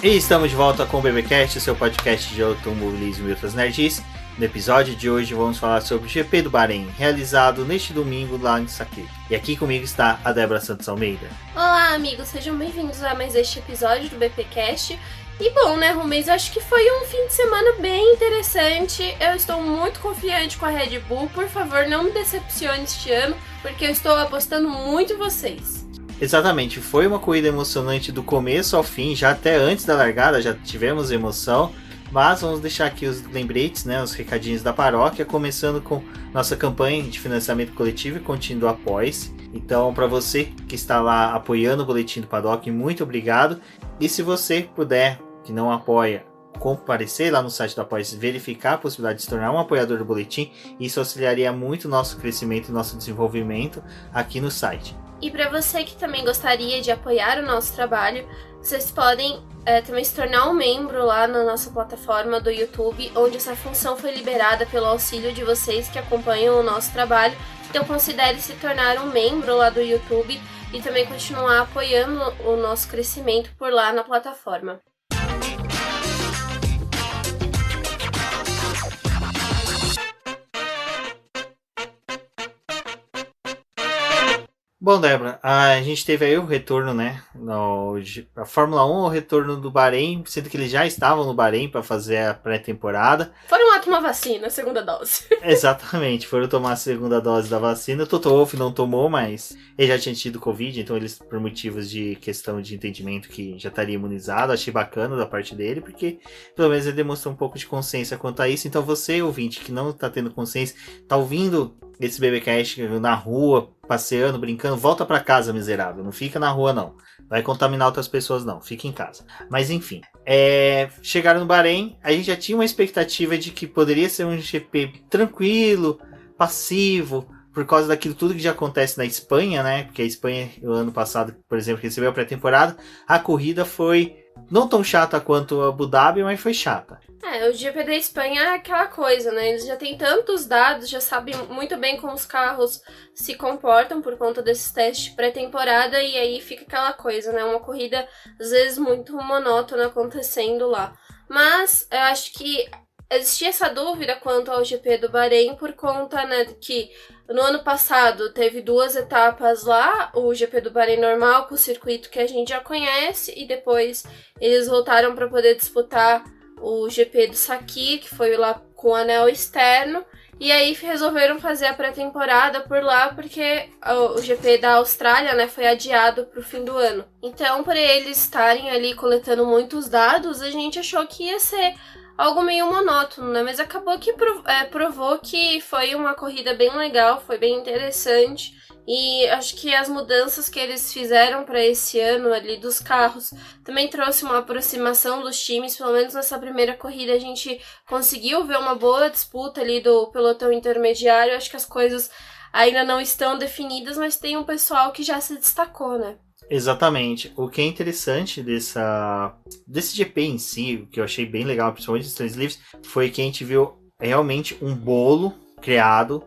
E estamos de volta com o BBcast, seu podcast de automobilismo e outras nerds. No episódio de hoje vamos falar sobre o GP do Bahrein, realizado neste domingo lá em Sakhir. E aqui comigo está a Débora Santos Almeida. Olá amigos, sejam bem-vindos a mais este episódio do BPcast. E bom, né, Rubens, eu acho que foi um fim de semana bem interessante. Eu estou muito confiante com a Red Bull. Por favor, não me decepcione este ano, porque eu estou apostando muito em vocês. Exatamente, foi uma corrida emocionante do começo ao fim, já até antes da largada já tivemos emoção, mas vamos deixar aqui os lembretes, né, os recadinhos da paróquia, começando com nossa campanha de financiamento coletivo e contínuo do Apoie-se. Então, para você que está lá apoiando o Boletim do Paddock, muito obrigado. E se você puder, que não apoia, comparecer lá no site do Apoia-se, verificar a possibilidade de se tornar um apoiador do Boletim, isso auxiliaria muito o nosso crescimento e nosso desenvolvimento aqui no site. E para você que também gostaria de apoiar o nosso trabalho, vocês podem também se tornar um membro lá na nossa plataforma do YouTube, onde essa função foi liberada pelo auxílio de vocês que acompanham o nosso trabalho. Então considere se tornar um membro lá do YouTube e também continuar apoiando o nosso crescimento por lá na plataforma. Bom, Débora, a gente teve aí o retorno, né, a Fórmula 1, o retorno do Bahrein, sendo que eles já estavam no Bahrein para fazer a pré-temporada. Foram lá tomar vacina, a segunda dose. Exatamente, foram tomar a segunda dose da vacina. O Toto Wolff não tomou, mas ele já tinha tido Covid, então eles, por motivos de questão de entendimento, que já estaria imunizado. Achei bacana da parte dele, porque pelo menos ele demonstrou um pouco de consciência quanto a isso. Então você, ouvinte, que não está tendo consciência, está ouvindo esse BBcast na rua, passeando, brincando, volta pra casa, miserável. Não fica na rua, não. Vai contaminar outras pessoas, não. Fica em casa. Mas enfim, chegaram no Bahrein. A gente já tinha uma expectativa de que poderia ser um GP tranquilo, passivo, por causa daquilo tudo que já acontece na Espanha, né? Porque a Espanha, o ano passado, por exemplo, recebeu a pré-temporada. A corrida foi não tão chata quanto a Abu Dhabi, mas foi chata. O GP da Espanha é aquela coisa, né? Eles já têm tantos dados, já sabem muito bem como os carros se comportam por conta desses testes pré-temporada, e aí fica aquela coisa, né? Uma corrida, às vezes, muito monótona acontecendo lá. Mas eu acho que existia essa dúvida quanto ao GP do Bahrein por conta, né, de que no ano passado teve 2 etapas lá, o GP do Bahrein normal, com o circuito que a gente já conhece, e depois eles voltaram para poder disputar o GP do Sakhir, que foi lá com o anel externo, e aí resolveram fazer a pré-temporada por lá, porque o GP da Austrália, né, foi adiado para o fim do ano. Então, por eles estarem ali coletando muitos dados, a gente achou que ia ser algo meio monótono, né? Mas acabou que provou que foi uma corrida bem legal, foi bem interessante. E acho que as mudanças que eles fizeram para esse ano ali dos carros também trouxe uma aproximação dos times. Pelo menos nessa primeira corrida a gente conseguiu ver uma boa disputa ali do pelotão intermediário. Acho que as coisas ainda não estão definidas, mas tem um pessoal que já se destacou, né? Exatamente. O que é interessante desse GP em si, o que eu achei bem legal, principalmente dos três livros, foi que a gente viu realmente um bolo criado.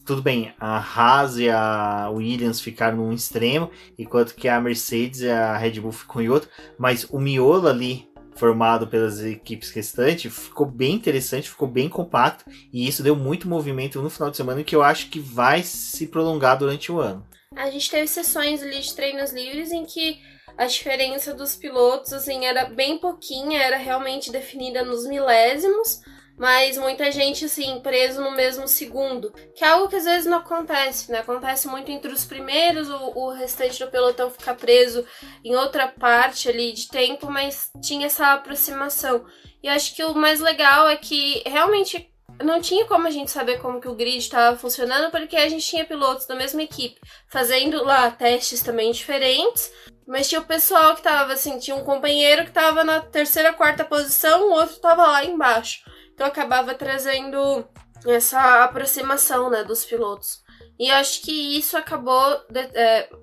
Tudo bem, a Haas e a Williams ficaram num extremo, enquanto que a Mercedes e a Red Bull ficou em outro, mas o miolo ali, formado pelas equipes restantes, ficou bem interessante, ficou bem compacto, e isso deu muito movimento no final de semana, que eu acho que vai se prolongar durante o ano. A gente teve sessões ali de treinos livres em que a diferença dos pilotos assim, era bem pouquinha, era realmente definida nos milésimos, mas muita gente assim, preso no mesmo segundo, que é algo que às vezes não acontece, né? Acontece muito entre os primeiros, o restante do pelotão ficar preso em outra parte ali de tempo, mas tinha essa aproximação. E eu acho que o mais legal é que realmente não tinha como a gente saber como que o grid estava funcionando, porque a gente tinha pilotos da mesma equipe fazendo lá testes também diferentes, mas tinha o pessoal que tava assim, tinha um companheiro que tava na terceira, quarta posição, o outro tava lá embaixo. Então acabava trazendo essa aproximação, né, dos pilotos. E eu acho que isso acabou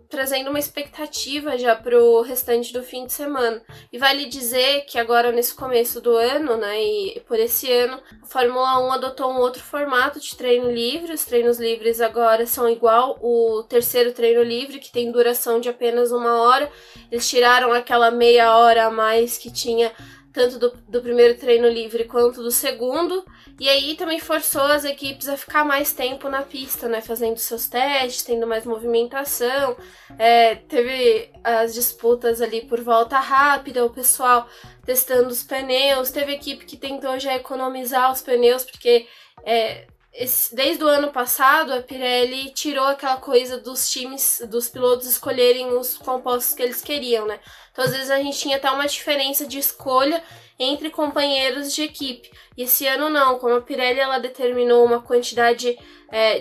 trazendo uma expectativa já pro restante do fim de semana. E vale dizer que agora, nesse começo do ano, né, e por esse ano, a Fórmula 1 adotou um outro formato de treino livre. Os treinos livres agora são igual o terceiro treino livre, que tem duração de apenas 1 hora. Eles tiraram aquela meia hora a mais que tinha tanto do primeiro treino livre quanto do segundo, e aí também forçou as equipes a ficar mais tempo na pista, né, fazendo seus testes, tendo mais movimentação, teve as disputas ali por volta rápida, o pessoal testando os pneus, teve equipe que tentou já economizar os pneus, porque desde o ano passado a Pirelli tirou aquela coisa dos times, dos pilotos escolherem os compostos que eles queriam, né? Então às vezes a gente tinha até uma diferença de escolha entre companheiros de equipe. E esse ano não, como a Pirelli ela determinou uma quantidade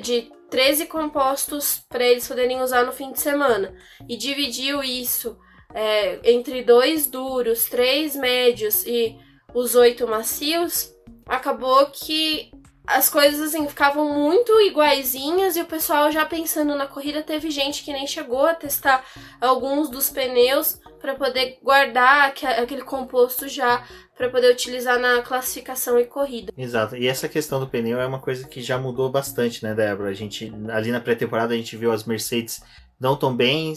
de 13 compostos para eles poderem usar no fim de semana e dividiu isso entre 2 duros, 3 médios e os 8 macios, acabou que as coisas assim ficavam muito iguaizinhas e o pessoal já pensando na corrida. Teve gente que nem chegou a testar alguns dos pneus para poder guardar aquele composto já para poder utilizar na classificação e corrida. Exato, e essa questão do pneu é uma coisa que já mudou bastante, né, Débora? A gente, ali na pré-temporada, a gente viu as Mercedes não tão bem,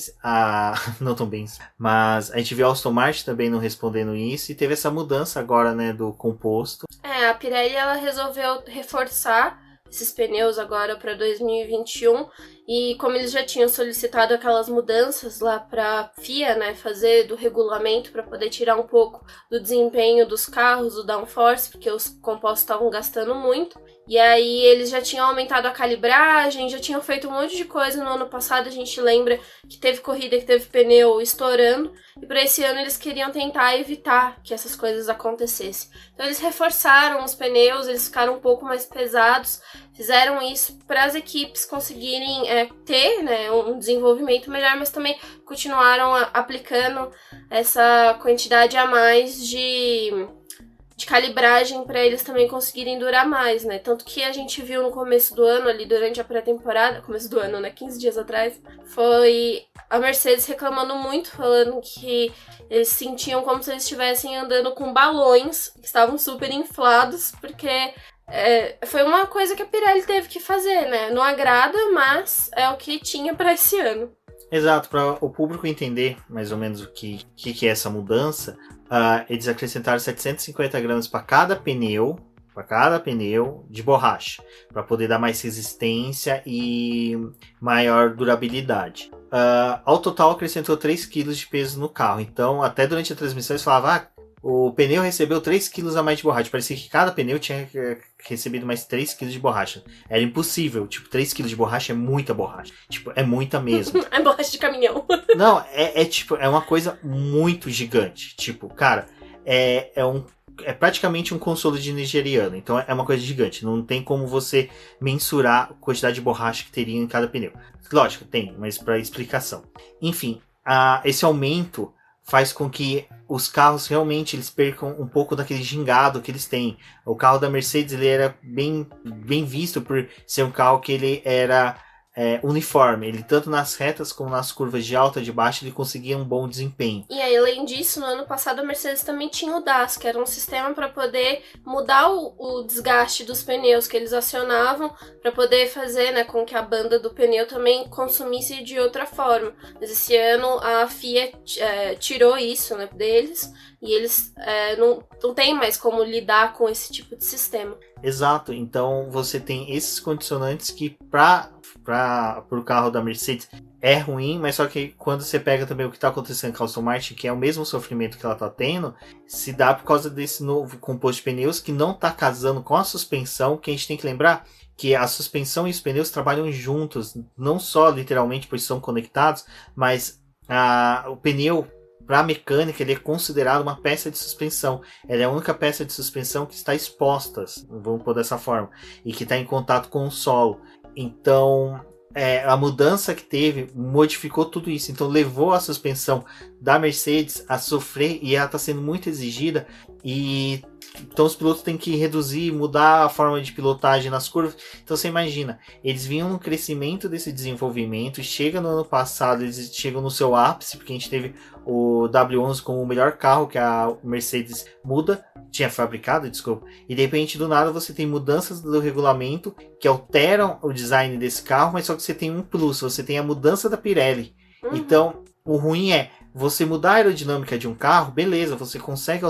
mas a gente viu a Aston Martin também não respondendo isso, e teve essa mudança agora, né, do composto. A Pirelli ela resolveu reforçar esses pneus agora para 2021, e como eles já tinham solicitado aquelas mudanças lá para FIA, né, fazer do regulamento para poder tirar um pouco do desempenho dos carros, do downforce, porque os compostos estavam gastando muito. E aí eles já tinham aumentado a calibragem, já tinham feito um monte de coisa no ano passado. A gente lembra que teve corrida que teve pneu estourando, e para esse ano eles queriam tentar evitar que essas coisas acontecessem. Então eles reforçaram os pneus, eles ficaram um pouco mais pesados, fizeram isso para as equipes conseguirem ter, né, um desenvolvimento melhor, mas também continuaram aplicando essa quantidade a mais de calibragem para eles também conseguirem durar mais, né? Tanto que a gente viu no começo do ano, ali durante a pré-temporada, começo do ano, né, 15 dias atrás, foi a Mercedes reclamando muito, falando que eles sentiam como se eles estivessem andando com balões que estavam super inflados, porque foi uma coisa que a Pirelli teve que fazer, né? Não agrada, mas é o que tinha para esse ano. Exato, para o público entender mais ou menos o que é essa mudança, eles acrescentaram 750 gramas para cada pneu de borracha, para poder dar mais resistência e maior durabilidade. Ao total acrescentou 3 kg de peso no carro, então até durante a transmissão eles falavam, o pneu recebeu 3 kg a mais de borracha. Parecia que cada pneu tinha recebido mais 3 kg de borracha. Era impossível. 3 kg de borracha é muita borracha. É muita mesmo. É borracha de caminhão. Não, é uma coisa muito gigante. Cara, é praticamente um consolo de nigeriano. Então é uma coisa gigante. Não tem como você mensurar a quantidade de borracha que teria em cada pneu. Lógico, tem, mas para explicação. Enfim, esse aumento faz com que os carros realmente eles percam um pouco daquele gingado que eles têm. O carro da Mercedes ele era bem visto por ser um carro que ele era uniforme. Ele tanto nas retas como nas curvas de alta e de baixa ele conseguia um bom desempenho. E aí, além disso, no ano passado a Mercedes também tinha o DAS, que era um sistema para poder mudar o desgaste dos pneus que eles acionavam, para poder fazer, né, com que a banda do pneu também consumisse de outra forma. Mas esse ano a FIA tirou isso, né, deles, e eles não tem mais como lidar com esse tipo de sistema. Exato, então você tem esses condicionantes que para o carro da Mercedes é ruim, mas só que quando você pega também o que está acontecendo com a Aston Martin, que é o mesmo sofrimento que ela está tendo, se dá por causa desse novo composto de pneus que não está casando com a suspensão, que a gente tem que lembrar que a suspensão e os pneus trabalham juntos, não só literalmente pois são conectados, mas o pneu para a mecânica ele é considerado uma peça de suspensão. Ela é a única peça de suspensão que está exposta, vamos pôr dessa forma, e que está em contato com o solo. Então, a mudança que teve modificou tudo isso. Então, levou a suspensão da Mercedes a sofrer, e ela está sendo muito exigida. E Então os pilotos têm que reduzir, mudar a forma de pilotagem nas curvas. Então você imagina, eles vinham no crescimento desse desenvolvimento, chega no ano passado, eles chegam no seu ápice, porque a gente teve o W11 como o melhor carro que a Mercedes tinha fabricado, desculpa, e de repente do nada você tem mudanças do regulamento que alteram o design desse carro, mas só que você tem um plus, você tem a mudança da Pirelli. Então, o ruim é, você mudar a aerodinâmica de um carro, beleza, você consegue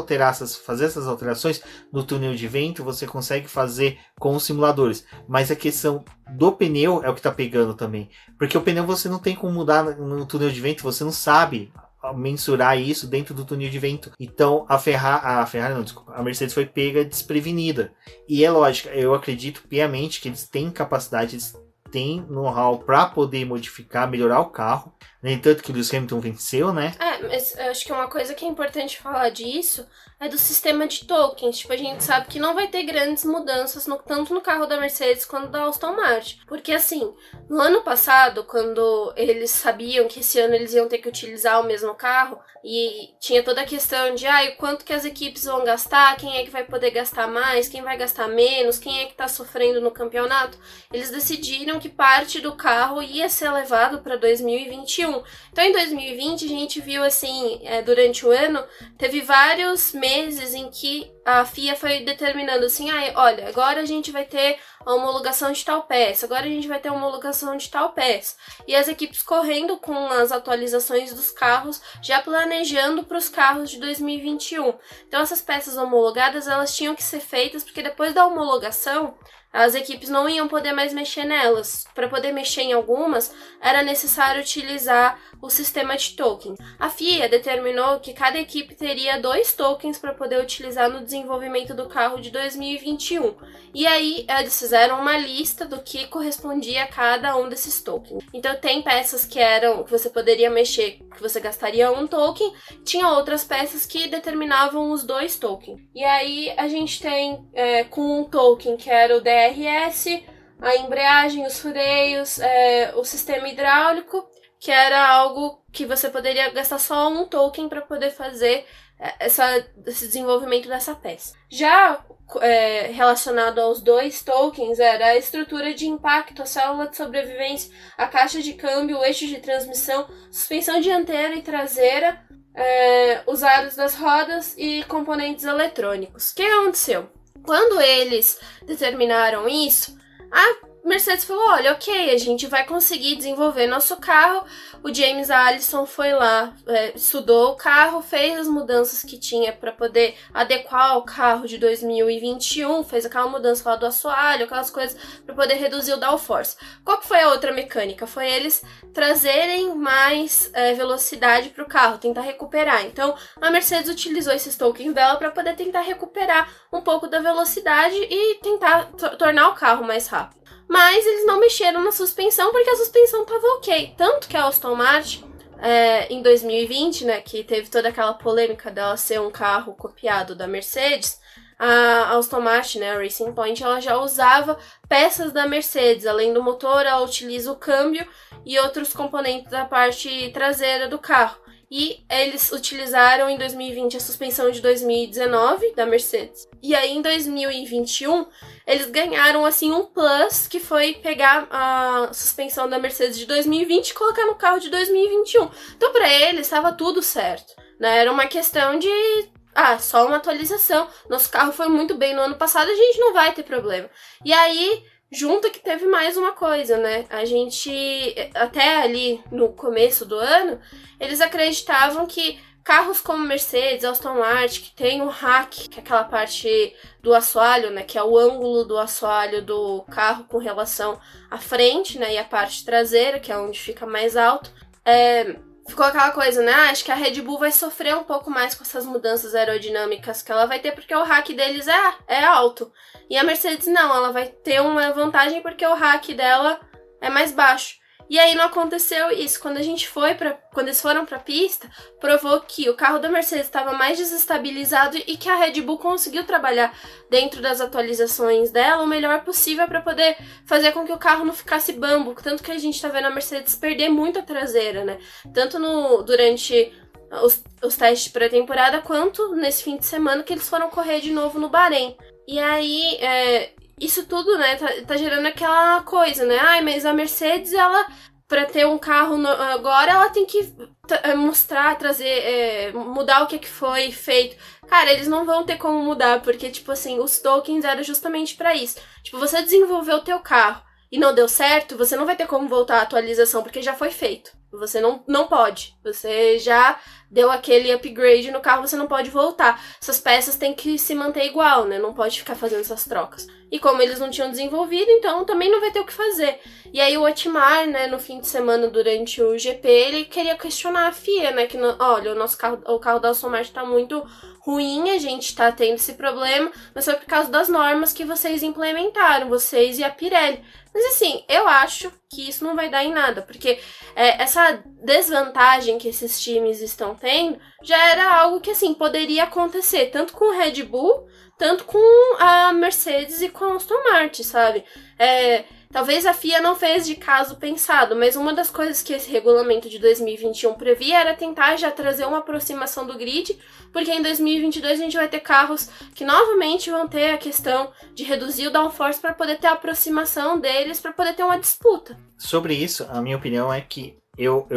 fazer essas alterações no túnel de vento, você consegue fazer com os simuladores, mas a questão do pneu é o que tá pegando também, porque o pneu você não tem como mudar no túnel de vento, você não sabe mensurar isso dentro do túnel de vento. Então a Mercedes foi pega desprevenida. E é lógico, eu acredito piamente que eles têm capacidade, eles têm know-how para poder modificar, melhorar o carro. Nem tanto que o Lewis Hamilton venceu, né? Mas eu acho que uma coisa que é importante falar disso é do sistema de tokens. Tipo, a gente sabe que não vai ter grandes mudanças tanto no carro da Mercedes quanto da Aston Martin. Porque assim, no ano passado, quando eles sabiam que esse ano eles iam ter que utilizar o mesmo carro, e tinha toda a questão de o quanto que as equipes vão gastar, quem é que vai poder gastar mais, quem vai gastar menos, quem é que tá sofrendo no campeonato, eles decidiram que parte do carro ia ser levado para 2021. Então em 2020 a gente viu assim, durante o ano, teve vários meses em que a FIA foi determinando assim, olha, agora a gente vai ter a homologação de tal peça, agora a gente vai ter a homologação de tal peça. E as equipes correndo com as atualizações dos carros, já planejando para os carros de 2021. Então essas peças homologadas, elas tinham que ser feitas, porque depois da homologação, as equipes não iam poder mais mexer nelas. Para poder mexer em algumas, era necessário utilizar o sistema de token. A FIA determinou que cada equipe teria 2 tokens para poder utilizar no desenvolvimento do carro de 2021. E aí, eles fizeram uma lista do que correspondia a cada um desses tokens. Então, tem peças que você poderia mexer, que você gastaria 1 token. Tinha outras peças que determinavam os 2 tokens. E aí, a gente tem com um token que era o DRS, a embreagem, os freios, o sistema hidráulico, que era algo que você poderia gastar só 1 token para poder fazer esse desenvolvimento dessa peça. Já relacionado aos 2 tokens, era a estrutura de impacto, a célula de sobrevivência, a caixa de câmbio, o eixo de transmissão, suspensão dianteira e traseira, os aros das rodas e componentes eletrônicos. O que aconteceu? Quando eles determinaram isso, a Mercedes falou, olha, ok, a gente vai conseguir desenvolver nosso carro. O James Allison foi lá, estudou o carro, fez as mudanças que tinha para poder adequar o carro de 2021, fez aquela mudança lá do assoalho, aquelas coisas para poder reduzir o downforce. Qual que foi a outra mecânica? Foi eles trazerem mais velocidade para o carro, tentar recuperar. Então, a Mercedes utilizou esses tokens dela para poder tentar recuperar um pouco da velocidade e tentar tornar o carro mais rápido. Mas eles não mexeram na suspensão porque a suspensão estava ok. Tanto que a Aston Martin, em 2020, né, que teve toda aquela polêmica dela ser um carro copiado da Mercedes, a Aston Martin, né, a Racing Point, ela já usava peças da Mercedes. Além do motor, ela utiliza o câmbio e outros componentes da parte traseira do carro. E eles utilizaram em 2020 a suspensão de 2019 da Mercedes. E aí em 2021 eles ganharam assim um plus, que foi pegar a suspensão da Mercedes de 2020 e colocar no carro de 2021. Então para eles estava tudo certo, né? Era uma questão de só uma atualização. Nosso carro foi muito bem no ano passado, a gente não vai ter problema. E aí junto que teve mais uma coisa, né? A gente, até ali no começo do ano, eles acreditavam que carros como Mercedes, Aston Martin, que tem o rack, que é aquela parte do assoalho, né? Que é o ângulo do assoalho do carro com relação à frente, né? E a parte traseira, que é onde fica mais alto. Ficou aquela coisa, né? Acho que a Red Bull vai sofrer um pouco mais com essas mudanças aerodinâmicas que ela vai ter, porque o rack deles é alto. E a Mercedes não, ela vai ter uma vantagem porque o rack dela é mais baixo. E aí não aconteceu isso. Quando eles foram pra pista, provou que o carro da Mercedes estava mais desestabilizado e que a Red Bull conseguiu trabalhar dentro das atualizações dela o melhor possível para poder fazer com que o carro não ficasse bambo. Tanto que a gente tá vendo a Mercedes perder muito a traseira, né? Tanto durante os testes de pré-temporada, quanto nesse fim de semana que eles foram correr de novo no Bahrein. E aí, isso tudo, né, tá gerando aquela coisa, né? Ai, mas a Mercedes, ela, pra ter um carro agora, ela tem que mostrar, trazer, mudar o que foi feito. Cara, eles não vão ter como mudar, porque, tipo assim, os tokens eram justamente pra isso. Tipo, você desenvolveu o teu carro e não deu certo, você não vai ter como voltar à atualização, porque já foi feito. Você não pode. Você já deu aquele upgrade no carro, você não pode voltar. Essas peças têm que se manter igual, né? Não pode ficar fazendo essas trocas. E como eles não tinham desenvolvido, então também não vai ter o que fazer. E aí o Otmar, né, no fim de semana, durante o GP, ele queria questionar a FIA, né? Que, olha, o carro da Aston Martin tá muito ruim, a gente tá tendo esse problema, mas foi por causa das normas que vocês implementaram, vocês e a Pirelli. Mas assim, eu acho que isso não vai dar em nada, porque essa desvantagem que esses times estão tendo já era algo que, assim, poderia acontecer, tanto com o Red Bull, tanto com a Mercedes e com a Aston Martin, sabe? Talvez a FIA não fez de caso pensado, mas uma das coisas que esse regulamento de 2021 previa era tentar já trazer uma aproximação do grid, porque em 2022 a gente vai ter carros que novamente vão ter a questão de reduzir o downforce para poder ter a aproximação deles, para poder ter uma disputa. Sobre isso, a minha opinião é que eu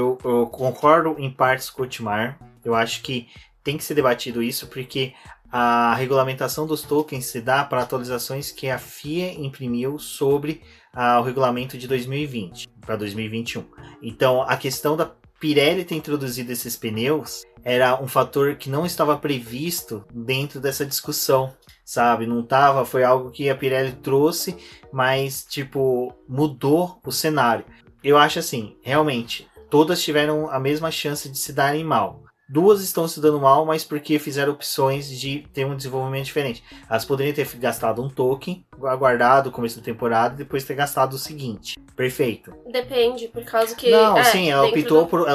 concordo em partes com o Otmar. Eu acho que tem que ser debatido isso, porque a regulamentação dos tokens se dá para atualizações que a FIA imprimiu sobre o regulamento de 2020 para 2021. Então, a questão da Pirelli ter introduzido esses pneus era um fator que não estava previsto dentro dessa discussão, sabe? Não estava, foi algo que a Pirelli trouxe, mas, tipo, mudou o cenário. Eu acho assim, realmente, todas tiveram a mesma chance de se darem mal. Duas estão se dando mal, mas porque fizeram opções de ter um desenvolvimento diferente. Elas poderiam ter gastado um token, aguardado o começo da temporada e depois ter gastado o seguinte. Perfeito. Depende, por causa que... Não, sim, ela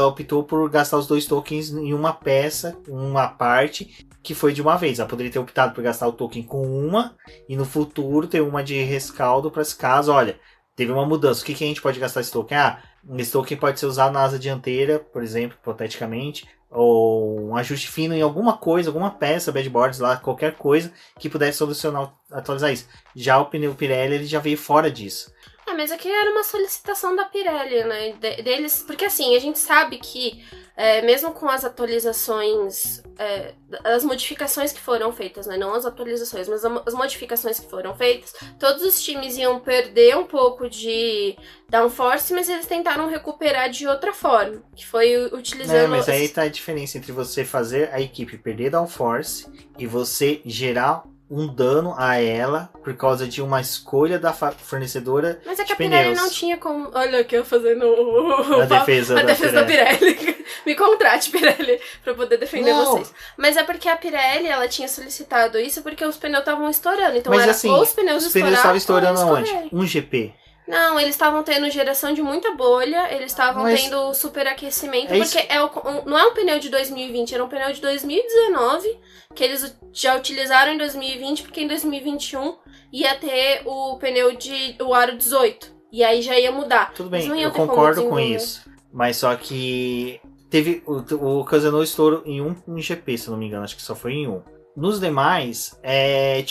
optou por gastar os 2 tokens em uma peça, uma parte, que foi de uma vez. Ela poderia ter optado por gastar o token com uma e no futuro ter uma de rescaldo para esse caso. Olha, teve uma mudança. O que a gente pode gastar esse token? Esse token pode ser usado na asa dianteira, por exemplo, hipoteticamente, ou um ajuste fino em alguma coisa, alguma peça, badboards lá, qualquer coisa que pudesse solucionar, atualizar isso. Já o pneu Pirelli, ele já veio fora disso. Mas aqui era uma solicitação da Pirelli, né, deles, porque assim, a gente sabe que mesmo com as atualizações, as modificações que foram feitas, né, não as atualizações, mas as modificações que foram feitas, todos os times iam perder um pouco de downforce, mas eles tentaram recuperar de outra forma, que foi utilizando... Mas aí tá a diferença entre você fazer a equipe perder downforce e você gerar um dano a ela por causa de uma escolha da fornecedora. Mas é que de a Pirelli pneus. não tinha como... Olha aqui, eu fazendo a defesa da Pirelli. Me contrate, Pirelli, pra poder defender vocês. Mas é porque a Pirelli, ela tinha solicitado isso porque os pneus estavam estourando. Então mas era assim, ou os pneus estavam estourando aonde? escorrerem. Um GP. Não, eles estavam tendo geração de muita bolha, eles estavam tendo superaquecimento, porque não é um pneu de 2020, era um pneu de 2019, que eles já utilizaram em 2020, porque em 2021 ia ter o pneu o aro 18, e aí já ia mudar. Tudo bem, eu concordo com isso, mas só que ocasionou estouro em um GP, se não me engano, acho que só foi em um. Nos demais, é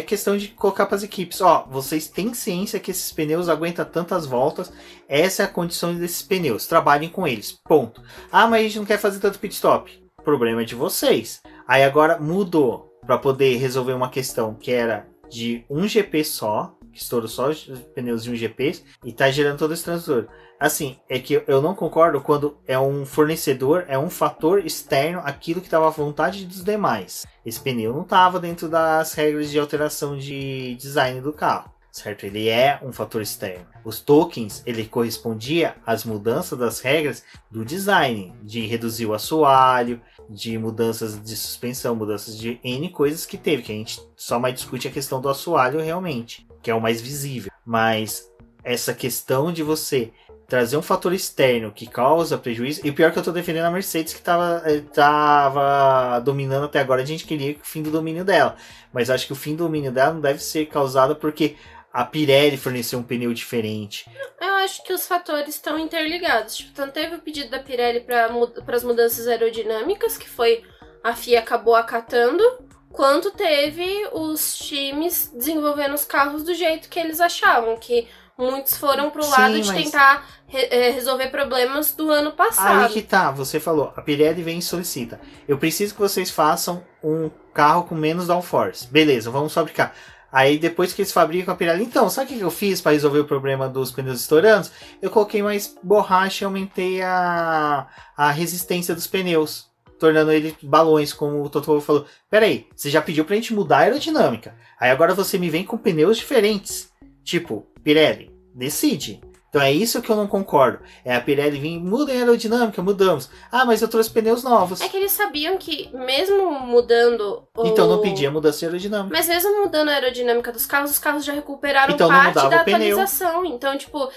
questão de colocar para as equipes. Vocês têm ciência que esses pneus aguentam tantas voltas. Essa é a condição desses pneus. Trabalhem com eles. Ponto. Mas a gente não quer fazer tanto pit stop. Problema é de vocês. Aí agora mudou para poder resolver uma questão que era de um GP só, que estourou só os pneus de um GP e tá gerando todo esse transtorno. Assim, é que eu não concordo quando é um fornecedor, é um fator externo aquilo que estava à vontade dos demais. Esse pneu não estava dentro das regras de alteração de design do carro, certo? Ele é um fator externo. Os tokens, ele correspondia às mudanças das regras do design, de reduzir o assoalho, de mudanças de suspensão, mudanças de N coisas que teve, que a gente só mais discute a questão do assoalho realmente, que é o mais visível. Mas essa questão de você trazer um fator externo que causa prejuízo, e o pior que eu tô defendendo a Mercedes, que tava dominando até agora, a gente queria o fim do domínio dela, mas acho que o fim do domínio dela não deve ser causado porque a Pirelli forneceu um pneu diferente. Eu acho que os fatores estão interligados. Tipo, tanto teve o pedido da Pirelli para as mudanças aerodinâmicas, que foi a FIA acabou acatando, quanto teve os times desenvolvendo os carros do jeito que eles achavam, que muitos foram pro lado de tentar resolver problemas do ano passado. Aí que tá, você falou, a Pirelli vem e solicita. Eu preciso que vocês façam um carro com menos downforce. Beleza, vamos fabricar. Aí depois que eles fabricam a Pirelli, então, sabe o que eu fiz para resolver o problema dos pneus estourando? Eu coloquei mais borracha e aumentei a resistência dos pneus, tornando eles balões, como o Totoro falou. Peraí, você já pediu pra gente mudar a aerodinâmica. Aí agora você me vem com pneus diferentes. Tipo, Pirelli, decide. Então é isso que eu não concordo. É a Pirelli vir, muda a aerodinâmica, mudamos. Ah, mas eu trouxe pneus novos. É que eles sabiam que mesmo mudando Então não pedia mudança de aerodinâmica. Mas mesmo mudando a aerodinâmica dos carros já recuperaram então, parte da pneu. atualização. Então, tipo,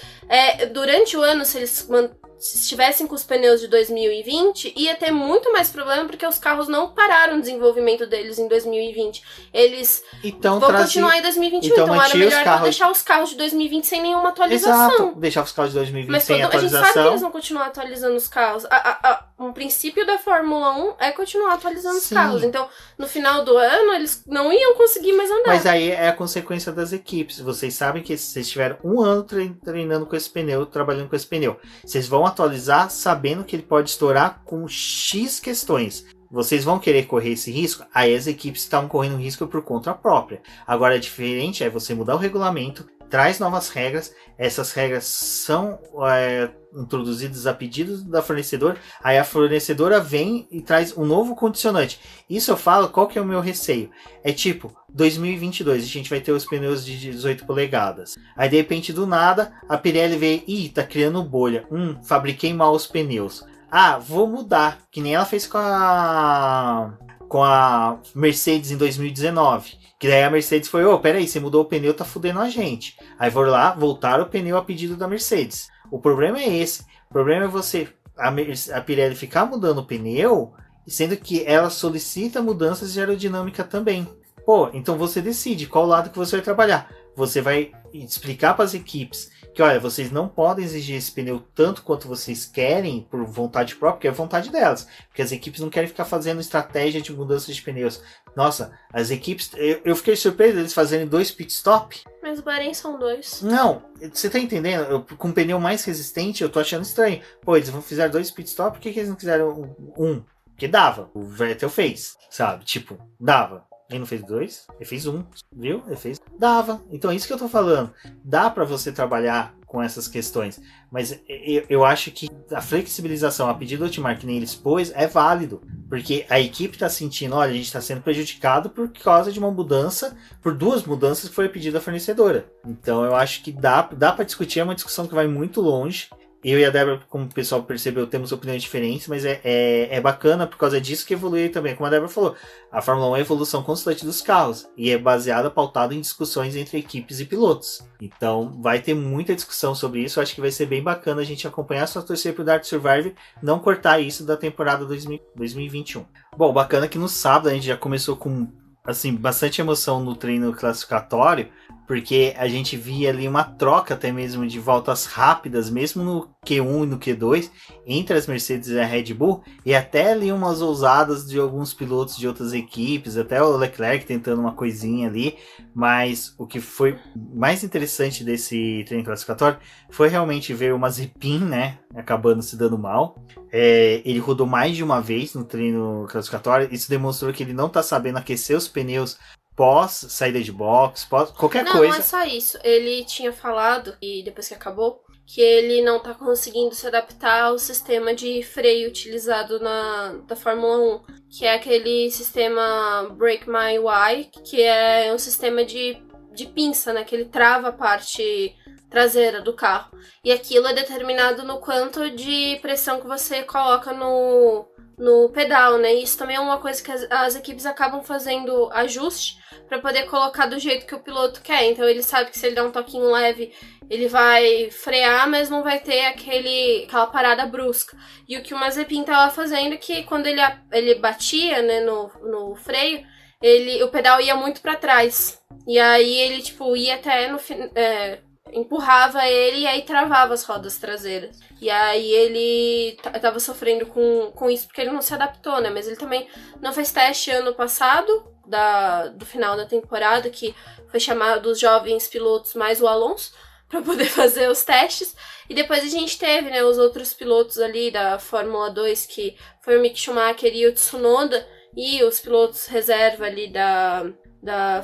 durante o ano, se eles estivessem com os pneus de 2020, ia ter muito mais problema, porque os carros não pararam o desenvolvimento deles em 2020. Eles vão continuar em 2021. Então era melhor deixar os carros de 2020 sem nenhuma atualização. Exato, deixar os carros de 2020 sem atualização. A gente sabe que eles vão continuar atualizando os carros. Um princípio da Fórmula 1 é continuar atualizando os carros. Então, no final do ano, eles não iam conseguir mais andar. Mas aí é a consequência das equipes. Vocês sabem que vocês tiveram um ano treinando com esse pneu, trabalhando com esse pneu. Vocês vão atualizar sabendo que ele pode estourar com X questões. Vocês vão querer correr esse risco? Aí as equipes estão correndo risco por conta própria. Agora, diferente é você mudar o regulamento, traz novas regras. Essas regras são introduzidas a pedido da fornecedora. Aí a fornecedora vem e traz um novo condicionante. Isso eu falo, qual que é o meu receio? É tipo, 2022, a gente vai ter os pneus de 18 polegadas. Aí de repente, do nada, a Pirelli vê, tá criando bolha. Fabriquei mal os pneus. Vou mudar, que nem ela fez com a Mercedes em 2019. Que daí a Mercedes foi, peraí, você mudou o pneu, tá fudendo a gente. Aí voltaram o pneu a pedido da Mercedes. O problema é esse. O problema é a Pirelli ficar mudando o pneu, sendo que ela solicita mudanças de aerodinâmica também. Então você decide qual lado que você vai trabalhar. Você vai explicar para as equipes que, olha, vocês não podem exigir esse pneu tanto quanto vocês querem por vontade própria, porque é vontade delas. Porque as equipes não querem ficar fazendo estratégia de mudança de pneus. Nossa, as equipes... Eu fiquei surpreso deles fazerem 2 pit stop. Mas o Bahrein são 2. Não, você tá entendendo? Com um pneu mais resistente, eu tô achando estranho. Eles fizeram 2 pit stop, por que eles não fizeram um? Porque dava. O Vettel fez, sabe? Tipo, dava. Ele não fez 2, ele fez 1, viu? Ele fez. Dava. Então é isso que eu tô falando. Dá pra você trabalhar com essas questões. Mas eu acho que a flexibilização a pedido do Hotmart, que nem ele expôs, é válido. Porque a equipe tá sentindo, olha, a gente tá sendo prejudicado por causa de uma mudança, por 2 mudanças que foi a pedido da fornecedora. Então eu acho que dá pra discutir, é uma discussão que vai muito longe. Eu e a Débora, como o pessoal percebeu, temos opiniões diferentes, mas é bacana por causa disso que evolui também. Como a Débora falou, a Fórmula 1 é a evolução constante dos carros e é baseada, pautada em discussões entre equipes e pilotos. Então vai ter muita discussão sobre isso. Eu acho que vai ser bem bacana a gente acompanhar, só torcer pro Dark Survivor não cortar isso da temporada 2021. Bom, bacana que no sábado a gente já começou com bastante emoção no treino classificatório, porque a gente via ali uma troca até mesmo de voltas rápidas, mesmo no Q1 e no Q2, entre as Mercedes e a Red Bull, e até ali umas ousadas de alguns pilotos de outras equipes, até o Leclerc tentando uma coisinha ali, mas o que foi mais interessante desse treino classificatório foi realmente ver o Mazepin, né, acabando se dando mal. Ele rodou mais de uma vez no treino classificatório, isso demonstrou que ele não está sabendo aquecer os pneus pós saída de box, pós qualquer coisa. Não é só isso. Ele tinha falado, e depois que acabou, que ele não tá conseguindo se adaptar ao sistema de freio utilizado da Fórmula 1, que é aquele sistema Brake My Way, que é um sistema de pinça, né, que ele trava a parte traseira do carro. E aquilo é determinado no quanto de pressão que você coloca no pedal, né? Isso também é uma coisa que as equipes acabam fazendo ajuste para poder colocar do jeito que o piloto quer. Então ele sabe que se ele der um toquinho leve, ele vai frear, mas não vai ter aquela parada brusca. E o que o Mazepin tava fazendo é que quando ele batia, né, no freio, o pedal ia muito pra trás. E aí ele, tipo, ia até no empurrava ele e aí travava as rodas traseiras. E aí ele tava sofrendo com isso porque ele não se adaptou, né? Mas ele também não fez teste ano passado, do final da temporada, que foi chamado os jovens pilotos mais o Alonso para poder fazer os testes. E depois a gente teve, né, os outros pilotos ali da Fórmula 2, que foi o Mick Schumacher e o Tsunoda, e os pilotos reserva ali da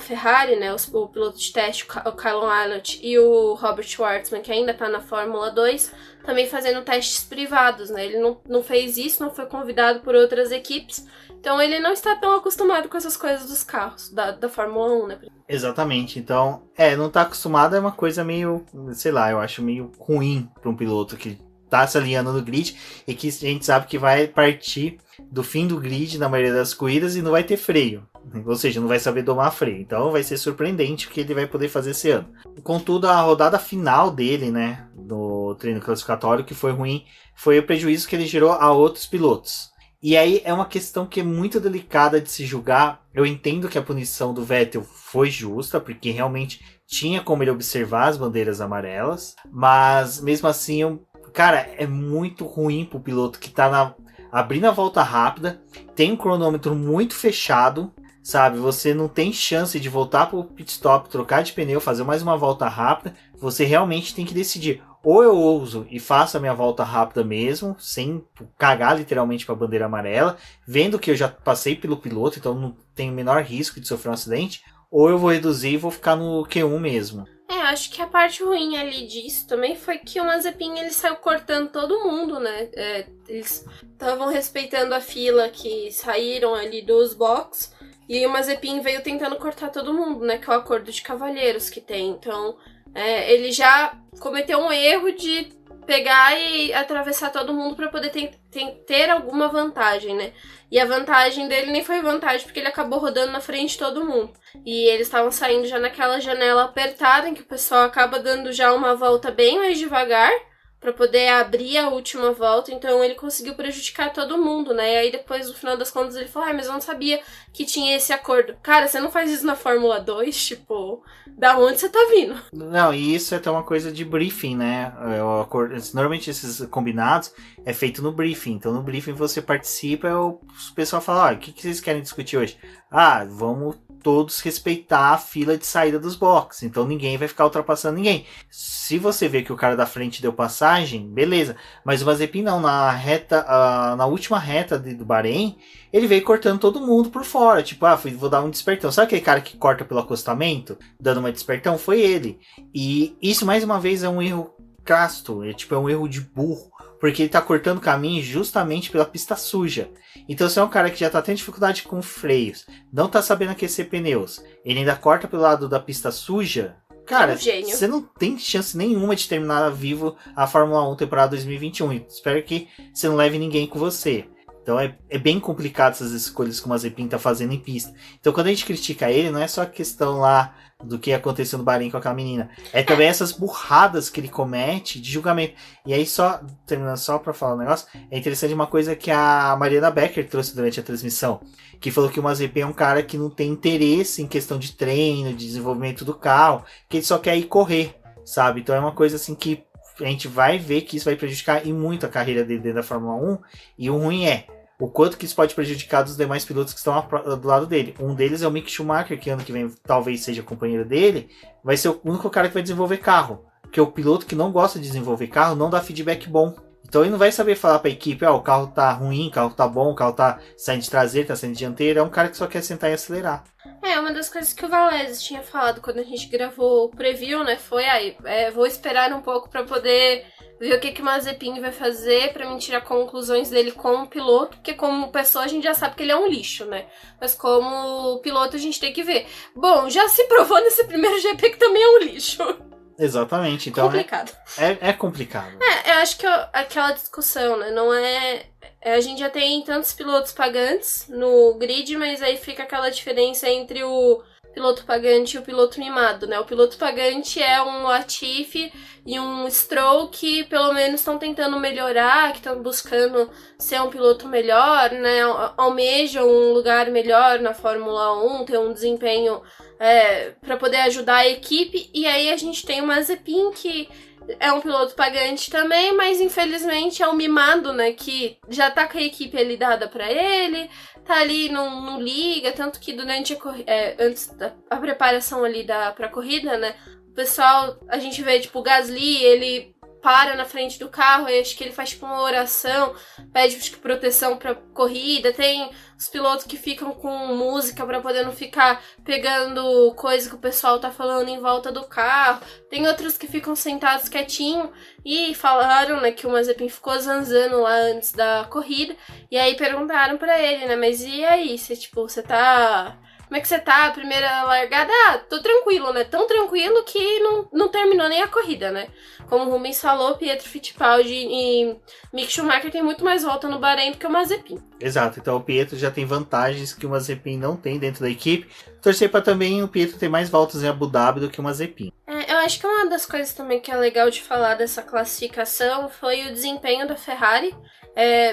Ferrari, né, o piloto de teste, o Callum Ilott e o Robert Schwartzman, que ainda tá na Fórmula 2, também fazendo testes privados, né, ele não fez isso, não foi convidado por outras equipes, então ele não está tão acostumado com essas coisas dos carros, da Fórmula 1, né. Exatamente, então, não tá acostumado é uma coisa meio, sei lá, eu acho meio ruim para um piloto que tá se alinhando no grid e que a gente sabe que vai partir do fim do grid na maioria das corridas e não vai ter freio. Ou seja, não vai saber domar freio. Então vai ser surpreendente o que ele vai poder fazer esse ano. Contudo, a rodada final dele, né, no treino classificatório, que foi ruim, foi o prejuízo que ele gerou a outros pilotos. E aí é uma questão que é muito delicada de se julgar. Eu entendo que a punição do Vettel foi justa, porque realmente tinha como ele observar as bandeiras amarelas. Mas mesmo assim, cara, é muito ruim pro piloto que tá abrindo a volta rápida, tem um cronômetro muito fechado, sabe? Você não tem chance de voltar pro pit stop, trocar de pneu, fazer mais uma volta rápida. Você realmente tem que decidir. Ou eu ouso e faço a minha volta rápida mesmo, sem cagar literalmente para a bandeira amarela, vendo que eu já passei pelo piloto, então não tenho o menor risco de sofrer um acidente. Ou eu vou reduzir e vou ficar no Q1 mesmo. Acho que a parte ruim ali disso também foi que o Mazepin, ele saiu cortando todo mundo, né? Eles estavam respeitando a fila que saíram ali dos box e o Mazepin veio tentando cortar todo mundo, né? Que é o acordo de cavalheiros que tem. Então, ele já cometeu um erro de pegar e atravessar todo mundo para poder ter alguma vantagem, né? E a vantagem dele nem foi vantagem, porque ele acabou rodando na frente de todo mundo. E eles estavam saindo já naquela janela apertada, em que o pessoal acaba dando já uma volta bem mais devagar, para poder abrir a última volta, então ele conseguiu prejudicar todo mundo, né? E aí depois, no final das contas, ele falou, mas eu não sabia que tinha esse acordo. Cara, você não faz isso na Fórmula 2, tipo, da onde você tá vindo? Não, e isso é até uma coisa de briefing, né? Normalmente esses combinados é feito no briefing, então no briefing você participa e o pessoal fala, o que vocês querem discutir hoje? Vamos todos respeitar a fila de saída dos boxes, então ninguém vai ficar ultrapassando ninguém. Se você vê que o cara da frente deu passagem, beleza, mas o Mazepin não, na última reta do Bahrein, ele veio cortando todo mundo por fora, tipo, vou dar um despertão. Sabe aquele cara que corta pelo acostamento, dando uma despertão? Foi ele. E isso, mais uma vez, é um erro casto, é um erro de burro, porque ele tá cortando caminho justamente pela pista suja. Então, se é um cara que já tá tendo dificuldade com freios, não tá sabendo aquecer pneus, ele ainda corta pelo lado da pista suja, cara, você não tem chance nenhuma de terminar vivo a Fórmula 1 temporada 2021. Espero que você não leve ninguém com você. Então é bem complicado essas escolhas que o Mazepin tá fazendo em pista. Então quando a gente critica ele, não é só a questão lá do que aconteceu no Bahrein com aquela menina. É também essas burradas que ele comete de julgamento. E aí terminando só pra falar um negócio, é interessante uma coisa que a Mariana Becker trouxe durante a transmissão, que falou que o Mazepin é um cara que não tem interesse em questão de treino, de desenvolvimento do carro, que ele só quer ir correr, sabe? Então é uma coisa assim que a gente vai ver que isso vai prejudicar e muito a carreira dele dentro da Fórmula 1, e o ruim é o quanto que isso pode prejudicar os demais pilotos que estão do lado dele. Um deles é o Mick Schumacher, que ano que vem talvez seja companheiro dele, vai ser o único cara que vai desenvolver carro, porque o piloto que não gosta de desenvolver carro não dá feedback bom. Então ele não vai saber falar para a equipe, o carro tá ruim, o carro tá bom, o carro tá saindo de traseira, tá saindo de dianteira. É um cara que só quer sentar e acelerar. Uma das coisas que o Valese tinha falado quando a gente gravou o preview, né, foi vou esperar um pouco para poder ver o que o Mazepin vai fazer para mim tirar conclusões dele como piloto, porque como pessoa a gente já sabe que ele é um lixo, né, mas como piloto a gente tem que ver. Bom, já se provou nesse primeiro GP que também é um lixo. Exatamente, então complicado. É complicado. Eu acho que aquela discussão, né, não é... A gente já tem tantos pilotos pagantes no grid, mas aí fica aquela diferença entre o piloto pagante e o piloto mimado, né? O piloto pagante é um Latifi e um Stroll que pelo menos estão tentando melhorar, que estão buscando ser um piloto melhor, né? Almejam um lugar melhor na Fórmula 1, ter um desempenho para poder ajudar a equipe. E aí a gente tem o Mazepin, que é um piloto pagante também, mas infelizmente é um mimado, né? Que já tá com a equipe ali dada pra ele, tá ali, não liga, tanto que durante antes da preparação ali pra corrida, né? O pessoal, a gente vê, tipo, o Gasly, ele para na frente do carro, e acho que ele faz tipo uma oração, pede acho que, proteção pra corrida. Tem os pilotos que ficam com música pra poder não ficar pegando coisa que o pessoal tá falando em volta do carro. Tem outros que ficam sentados quietinho e falaram, né, que o Mazepin ficou zanzando lá antes da corrida. E aí perguntaram pra ele, né, mas e aí, você tá... Como é que você tá? A primeira largada? Ah, tô tranquilo, né? Tão tranquilo que não terminou nem a corrida, né? Como o Rubens falou, Pietro Fittipaldi e Mick Schumacher tem muito mais volta no Bahrein do que o Mazepin. Exato, então o Pietro já tem vantagens que o Mazepin não tem dentro da equipe. Torcer para também o Pietro ter mais voltas em Abu Dhabi do que o Mazepin. Eu acho que uma das coisas também que é legal de falar dessa classificação foi o desempenho da Ferrari.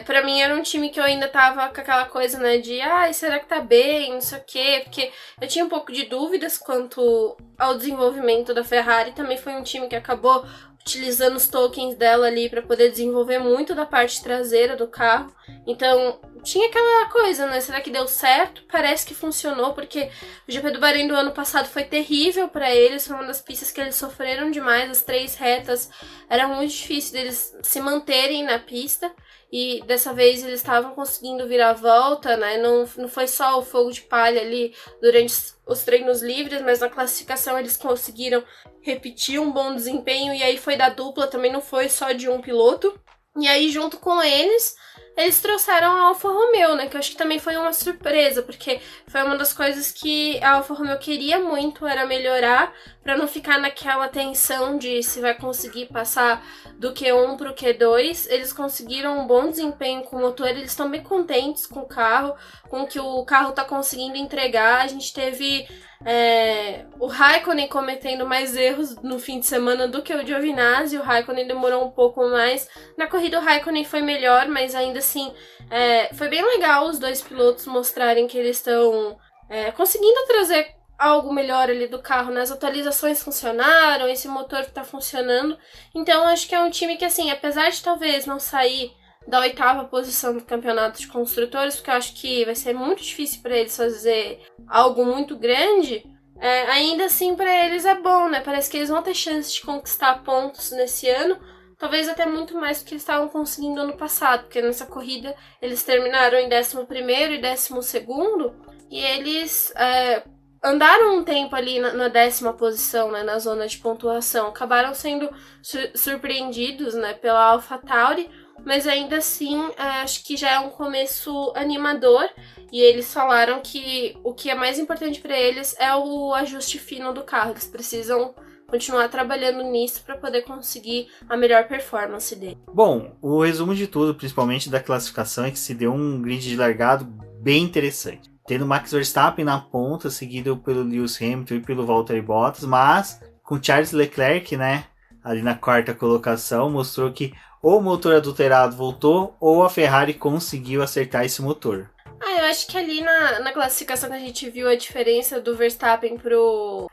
Pra mim era um time que eu ainda tava com aquela coisa, né, de será que tá bem, não sei o quê, porque eu tinha um pouco de dúvidas quanto ao desenvolvimento da Ferrari. Também foi um time que acabou utilizando os tokens dela ali para poder desenvolver muito da parte traseira do carro. Então, tinha aquela coisa, né? Será que deu certo? Parece que funcionou, porque o GP do Bahrein do ano passado foi terrível para eles, foi uma das pistas que eles sofreram demais, as 3 retas, era muito difícil deles se manterem na pista. E dessa vez eles estavam conseguindo virar a volta, né? Não foi só o fogo de palha ali durante os treinos livres, mas na classificação eles conseguiram repetir um bom desempenho. E aí foi da dupla, também não foi só de um piloto. E aí, junto com eles trouxeram a Alfa Romeo, né? Que eu acho que também foi uma surpresa, porque foi uma das coisas que a Alfa Romeo queria muito, era melhorar, para não ficar naquela tensão de se vai conseguir passar do Q1 pro Q2. Eles conseguiram um bom desempenho com o motor, eles estão bem contentes com o carro, com o que o carro tá conseguindo entregar. A gente teve o Raikkonen cometendo mais erros no fim de semana do que o Giovinazzi. O Raikkonen demorou um pouco mais. Na corrida o Raikkonen foi melhor, mas ainda assim foi bem legal os dois pilotos mostrarem que eles estão conseguindo trazer algo melhor ali do carro, né? As atualizações funcionaram, esse motor que tá funcionando. Então acho que é um time que, assim, apesar de talvez não sair da 8ª posição do campeonato de construtores, porque eu acho que vai ser muito difícil para eles fazer algo muito grande, ainda assim para eles é bom, né? Parece que eles vão ter chance de conquistar pontos nesse ano, talvez até muito mais do que eles estavam conseguindo ano passado, porque nessa corrida eles terminaram em 11º e 12º, e eles andaram um tempo ali na 10ª posição, né, na zona de pontuação, acabaram sendo surpreendidos, né, pela AlphaTauri, mas ainda assim acho que já é um começo animador. E eles falaram que o que é mais importante para eles é o ajuste fino do carro. Eles precisam continuar trabalhando nisso para poder conseguir a melhor performance dele. Bom, o resumo de tudo, principalmente da classificação, é que se deu um grid de largado bem interessante. Tendo Max Verstappen na ponta, seguido pelo Lewis Hamilton e pelo Valtteri Bottas, mas com Charles Leclerc, né, ali na 4ª colocação, mostrou que ou o motor adulterado voltou, ou a Ferrari conseguiu acertar esse motor. Eu acho que ali na classificação que a gente viu a diferença do Verstappen pro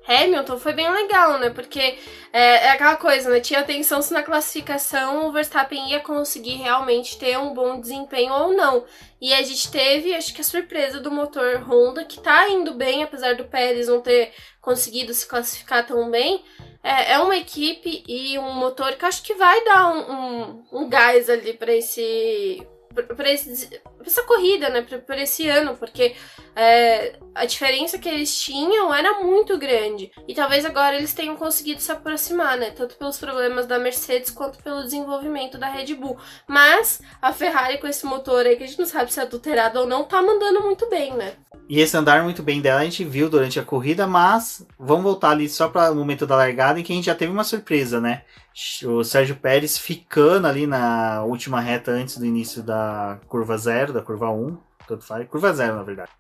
Hamilton foi bem legal, né? Porque é aquela coisa, né? Tinha atenção se na classificação o Verstappen ia conseguir realmente ter um bom desempenho ou não. E a gente teve, acho que a surpresa do motor Honda, que tá indo bem, apesar do Pérez não ter conseguido se classificar tão bem. É uma equipe e um motor que eu acho que vai dar um gás ali pra essa corrida, né, por esse ano, porque a diferença que eles tinham era muito grande, e talvez agora eles tenham conseguido se aproximar, né, tanto pelos problemas da Mercedes quanto pelo desenvolvimento da Red Bull, mas a Ferrari com esse motor aí, que a gente não sabe se é adulterado ou não, tá mandando muito bem, né. E esse andar muito bem dela a gente viu durante a corrida, mas vamos voltar ali só para o momento da largada, em que a gente já teve uma surpresa, né? O Sérgio Pérez ficando ali na última reta antes do início da curva 0, da curva 1, tanto faz, curva 0 na verdade.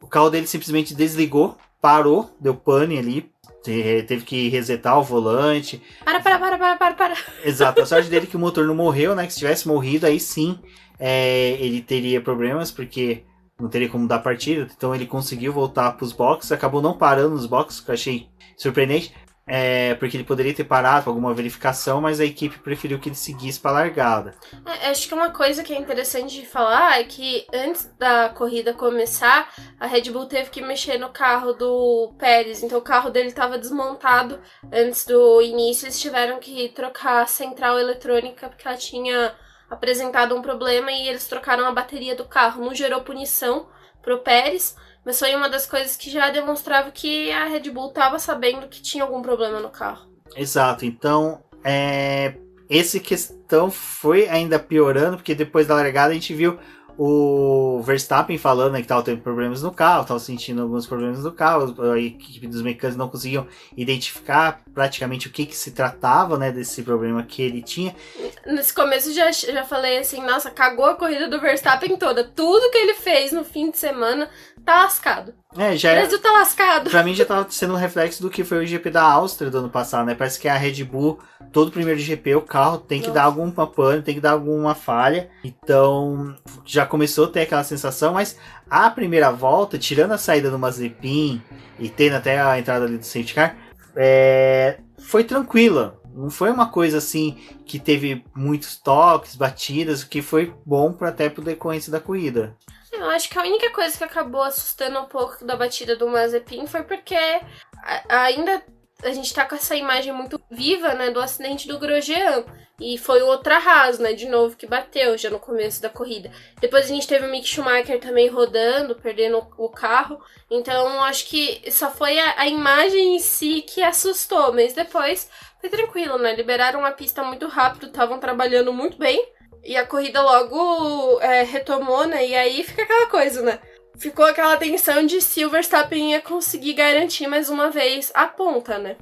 o carro dele simplesmente desligou, parou, deu pane ali, teve que resetar o volante. Para. Exato, a sorte dele é que o motor não morreu, né? Que se tivesse morrido, aí sim ele teria problemas, porque não teria como dar partida. Então ele conseguiu voltar para os boxes, acabou não parando nos boxes, que eu achei surpreendente. Porque ele poderia ter parado para alguma verificação, mas a equipe preferiu que ele seguisse para a largada. Acho que uma coisa que é interessante de falar é que antes da corrida começar, a Red Bull teve que mexer no carro do Pérez, então o carro dele estava desmontado antes do início, eles tiveram que trocar a central eletrônica porque ela tinha apresentado um problema e eles trocaram a bateria do carro. Não gerou punição pro Pérez, mas foi uma das coisas que já demonstrava que a Red Bull estava sabendo que tinha algum problema no carro. Exato, então essa questão foi ainda piorando, porque depois da largada a gente viu o Verstappen falando, né, que estava tendo problemas no carro, estava sentindo alguns problemas no carro, a equipe dos mecânicos não conseguiam identificar praticamente o que se tratava, né, desse problema que ele tinha. Nesse começo já falei assim, nossa, cagou a corrida do Verstappen toda, tudo que ele fez no fim de semana tá lascado. O Brasil tá lascado. Pra mim já tava sendo um reflexo do que foi o GP da Áustria do ano passado, né? Parece que a Red Bull, todo primeiro GP, o carro tem que dar algum pane, tem que dar alguma falha. Então, já começou a ter aquela sensação, mas a primeira volta, tirando a saída do Mazepin e tendo até a entrada ali do safety car, foi tranquila. Não foi uma coisa assim que teve muitos toques, batidas, o que foi bom até pro decorrência da corrida. Eu acho que a única coisa que acabou assustando um pouco da batida do Mazepin foi porque ainda a gente tá com essa imagem muito viva, né, do acidente do Grosjean. E foi o outra Haas, né, de novo, que bateu já no começo da corrida. Depois a gente teve o Mick Schumacher também rodando, perdendo o carro. Então acho que só foi a imagem em si que assustou, mas depois foi tranquilo, né? Liberaram a pista muito rápido, estavam trabalhando muito bem. E a corrida logo retomou, né? E aí fica aquela coisa, né? Ficou aquela tensão de se o Verstappen ia conseguir garantir mais uma vez a ponta, né?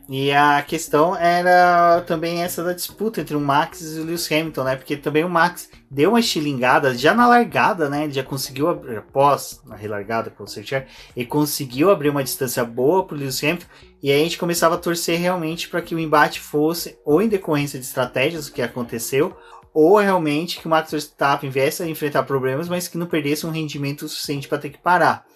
E a questão era também essa da disputa entre o Max e o Lewis Hamilton, né? Porque também o Max deu uma estilingada já na largada, né? Ele já conseguiu, após a relargada com o safety car, ele conseguiu abrir uma distância boa pro Lewis Hamilton. E aí a gente começava a torcer realmente para que o embate fosse ou em decorrência de estratégias, o que aconteceu, ou realmente que o Max Verstappen viesse a enfrentar problemas, mas que não perdesse um rendimento suficiente para ter que parar.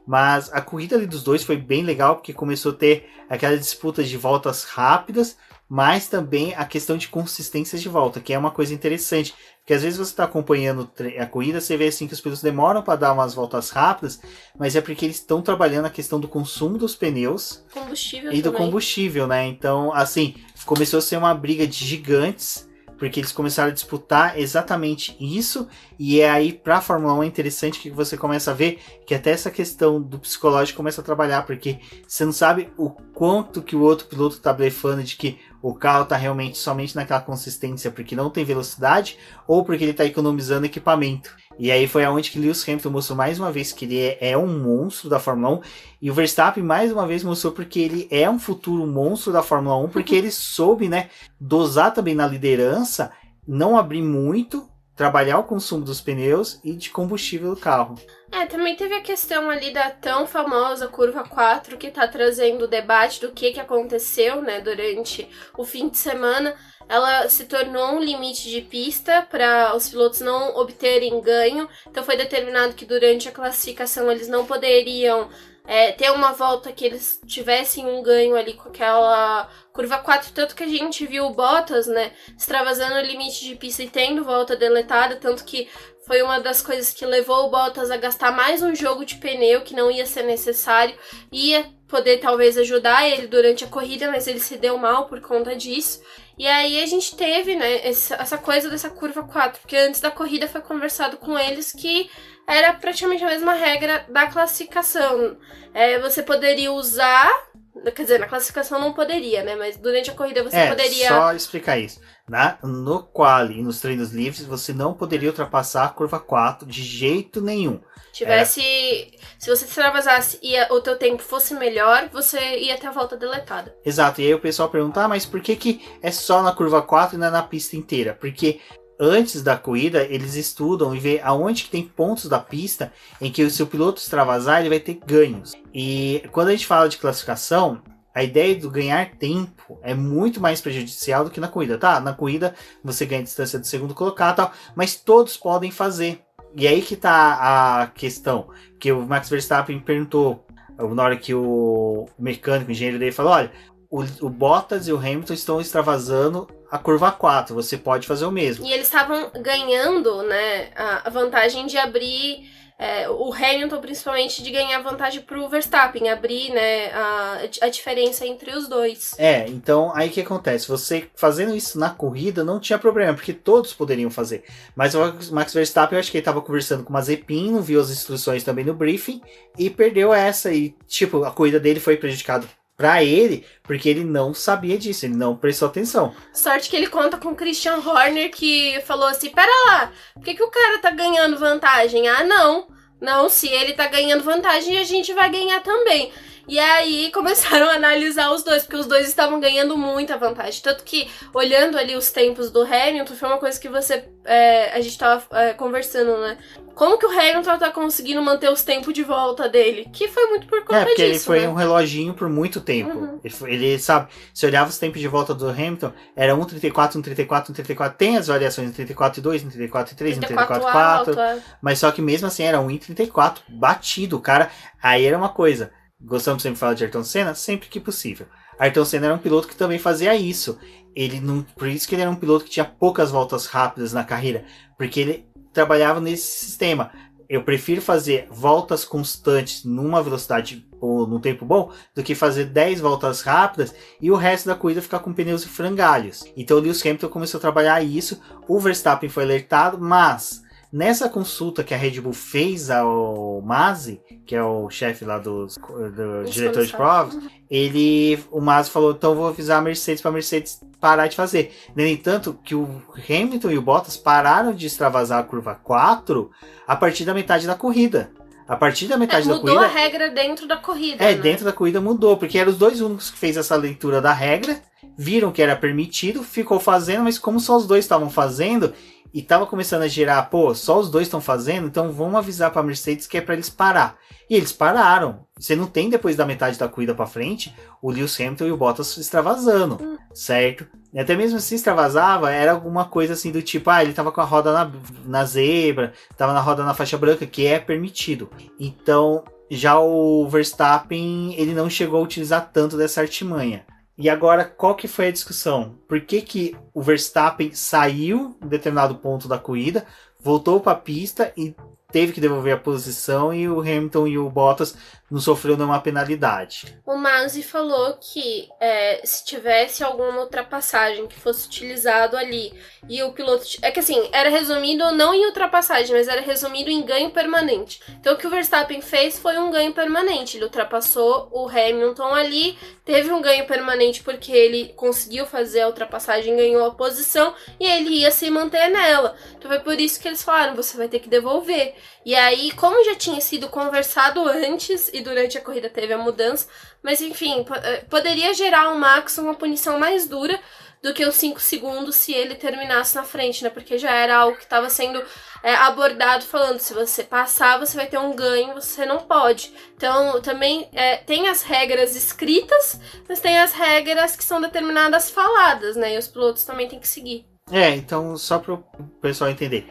Mas a corrida ali dos dois foi bem legal, porque começou a ter aquela disputa de voltas rápidas, mas também a questão de consistência de volta, que é uma coisa interessante. Porque às vezes você está acompanhando a corrida, você vê assim que os pilotos demoram para dar umas voltas rápidas, mas é porque eles estão trabalhando a questão do consumo dos pneus combustível e do combustível, né? Então, assim, começou a ser uma briga de gigantes, porque eles começaram a disputar exatamente isso, e é aí pra Fórmula 1 é interessante que você começa a ver que até essa questão do psicológico começa a trabalhar, porque você não sabe o quanto que o outro piloto tá blefando de que o carro tá realmente somente naquela consistência porque não tem velocidade, ou porque ele tá economizando equipamento. E aí foi aonde que Lewis Hamilton mostrou mais uma vez que ele é um monstro da Fórmula 1, e o Verstappen mais uma vez mostrou porque ele é um futuro monstro da Fórmula 1, porque ele soube, né, dosar também na liderança, não abrir muito, trabalhar o consumo dos pneus e de combustível do carro. Também teve a questão ali da tão famosa curva 4, que tá trazendo o debate do que aconteceu, né, durante o fim de semana. Ela se tornou um limite de pista para os pilotos não obterem ganho. Então foi determinado que durante a classificação eles não poderiam ter uma volta que eles tivessem um ganho ali com aquela curva 4, tanto que a gente viu o Bottas, né, extravasando o limite de pista e tendo volta deletada, tanto que foi uma das coisas que levou o Bottas a gastar mais um jogo de pneu que não ia ser necessário, ia poder talvez ajudar ele durante a corrida, mas ele se deu mal por conta disso. E aí a gente teve, né, essa coisa dessa curva 4, porque antes da corrida foi conversado com eles que era praticamente a mesma regra da classificação. Você poderia usar, quer dizer, na classificação não poderia, né, mas durante a corrida você poderia... Só explicar isso. No quali e nos treinos livres, você não poderia ultrapassar a curva 4 de jeito nenhum. Se você extravasasse e o teu tempo fosse melhor, você ia ter a volta deletada. Exato, e aí o pessoal pergunta, mas por que é só na curva 4 e não é na pista inteira? Porque antes da corrida, eles estudam e vê aonde que tem pontos da pista em que se o piloto extravasar, ele vai ter ganhos. E quando a gente fala de classificação, a ideia do ganhar tempo é muito mais prejudicial do que na corrida, tá? Na corrida você ganha a distância do segundo colocado, tal, mas todos podem fazer. E aí que tá a questão, que o Max Verstappen perguntou, na hora que o mecânico, o engenheiro dele falou, olha, o Bottas e o Hamilton estão extravasando a curva 4, você pode fazer o mesmo. E eles estavam ganhando, né, a vantagem de abrir, o Hamilton principalmente, de ganhar vantagem pro Verstappen, abrir, né, a diferença entre os dois. Então aí o que acontece? Você fazendo isso na corrida não tinha problema, porque todos poderiam fazer. Mas o Max Verstappen, eu acho que ele estava conversando com o Mazepin, não viu as instruções também no briefing, e perdeu essa, e tipo, a corrida dele foi prejudicada pra ele, porque ele não sabia disso, ele não prestou atenção. Sorte que ele conta com o Christian Horner, que falou assim, pera lá, por que o cara tá ganhando vantagem? Ah, não, se ele tá ganhando vantagem, a gente vai ganhar também. E aí começaram a analisar os dois, porque os dois estavam ganhando muita vantagem. Tanto que, olhando ali os tempos do Hamilton, foi uma coisa que a gente tava conversando, né? Como que o Hamilton tá conseguindo manter os tempos de volta dele? Que foi muito por conta disso, porque ele foi né? um reloginho por muito tempo. Uhum. Ele sabe, se olhava os tempos de volta do Hamilton, era 1,34, 1,34, 1,34. Tem as variações, 1,34,2, 1,34,3, 1,34,4. Mas só que mesmo assim era 1,34 batido. O cara, aí era uma coisa. Gostamos sempre de falar de Ayrton Senna, sempre que possível. Ayrton Senna era um piloto que também fazia isso. Ele não, por isso que ele era um piloto que tinha poucas voltas rápidas na carreira, porque ele trabalhava nesse sistema. Eu prefiro fazer voltas constantes numa velocidade ou num tempo bom do que fazer 10 voltas rápidas e o resto da corrida ficar com pneus e frangalhos. Então o Lewis Hamilton começou a trabalhar isso, o Verstappen foi alertado, mas nessa consulta que a Red Bull fez ao Masi, que é o chefe lá do diretor de provas, o Masi falou, então vou avisar a Mercedes para a Mercedes parar de fazer. No entanto, que o Hamilton e o Bottas pararam de extravasar a curva 4 a partir da metade da corrida. A partir da metade da corrida... Mudou a regra dentro da corrida, né? Dentro da corrida mudou, porque eram os dois únicos que fez essa leitura da regra, viram que era permitido, ficou fazendo, mas como só os dois estavam fazendo... E tava começando a girar, só os dois estão fazendo, então vamos avisar pra Mercedes que é pra eles parar. E eles pararam. Você não tem, depois da metade da corrida pra frente, o Lewis Hamilton e o Bottas extravasando, certo? E até mesmo se extravasava, era alguma coisa assim do tipo, ele tava com a roda na zebra, tava na roda na faixa branca, que é permitido. Então, já o Verstappen, ele não chegou a utilizar tanto dessa artimanha. E agora, qual que foi a discussão? Por que o Verstappen saiu em determinado ponto da corrida, voltou para a pista e teve que devolver a posição e o Hamilton e o Bottas não sofreu nenhuma penalidade? O Masi falou que se tivesse alguma ultrapassagem que fosse utilizado ali e o piloto... É que assim, era resumido não em ultrapassagem, mas era resumido em ganho permanente. Então o que o Verstappen fez foi um ganho permanente. Ele ultrapassou o Hamilton ali, teve um ganho permanente porque ele conseguiu fazer a ultrapassagem, ganhou a posição e ele ia se manter nela. Então foi por isso que eles falaram, você vai ter que devolver. E aí, como já tinha sido conversado antes e durante a corrida teve a mudança, mas enfim, poderia gerar ao Max uma punição mais dura do que os 5 segundos se ele terminasse na frente, né? Porque já era algo que estava sendo abordado, falando, se você passar, você vai ter um ganho, você não pode. Então, também tem as regras escritas, mas tem as regras que são determinadas faladas, né? E os pilotos também têm que seguir. Então, só para o pessoal entender.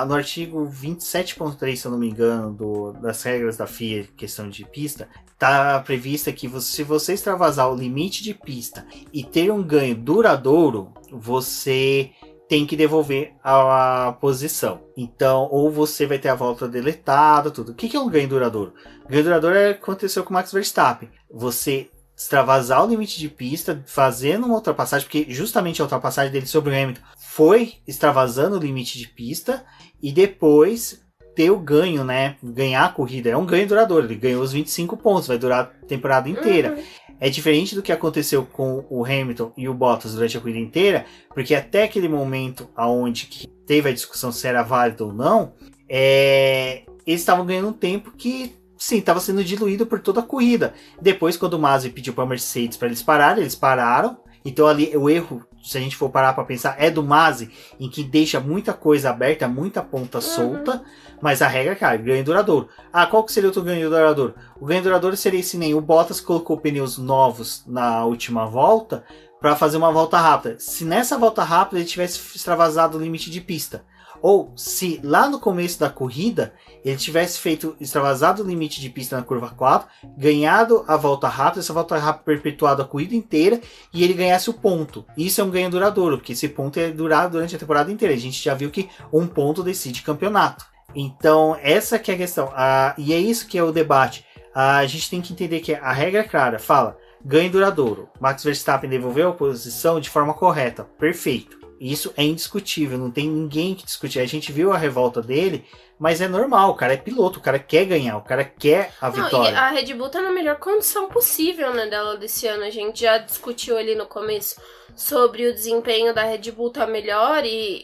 No artigo 27.3, se eu não me engano, das regras da FIA, questão de pista, está prevista que se você extravasar o limite de pista e ter um ganho duradouro, você tem que devolver a posição. Então, ou você vai ter a volta deletada, tudo. O que é um ganho duradouro? Ganho duradouro aconteceu com o Max Verstappen. Você extravasar o limite de pista, fazendo uma ultrapassagem, porque justamente a ultrapassagem dele sobre o Hamilton foi extravasando o limite de pista, e depois ter o ganho, né? Ganhar a corrida. É um ganho duradouro, ele ganhou os 25 pontos, vai durar a temporada inteira. É diferente do que aconteceu com o Hamilton e o Bottas durante a corrida inteira, porque até aquele momento onde teve a discussão se era válido ou não, eles estavam ganhando um tempo que sim, estava sendo diluído por toda a corrida. Depois, quando o Masi pediu para a Mercedes para eles pararem, eles pararam. Então ali o erro, se a gente for parar para pensar, é do Masi, em que deixa muita coisa aberta, muita ponta solta, mas a regra, cara, ganho duradouro. Qual que seria outro ganho duradouro? O ganho duradouro seria esse nem o Bottas colocou pneus novos na última volta para fazer uma volta rápida. Se nessa volta rápida ele tivesse extravasado o limite de pista, ou se lá no começo da corrida ele tivesse extravasado o limite de pista na curva 4, ganhado a volta rápida, essa volta rápida perpetuado a corrida inteira e ele ganhasse o ponto. Isso é um ganho duradouro, porque esse ponto é durar durante a temporada inteira. A gente já viu que um ponto decide campeonato. Então essa que é a questão. E é isso que é o debate. A gente tem que entender que a regra é clara, fala ganho duradouro. Max Verstappen devolveu a posição de forma correta. Perfeito. Isso é indiscutível, não tem ninguém que discutir. A gente viu a revolta dele, mas é normal, o cara é piloto, o cara quer ganhar, o cara quer a vitória. E a Red Bull tá na melhor condição possível, né, dela desse ano. A gente já discutiu ali no começo sobre o desempenho da Red Bull tá melhor e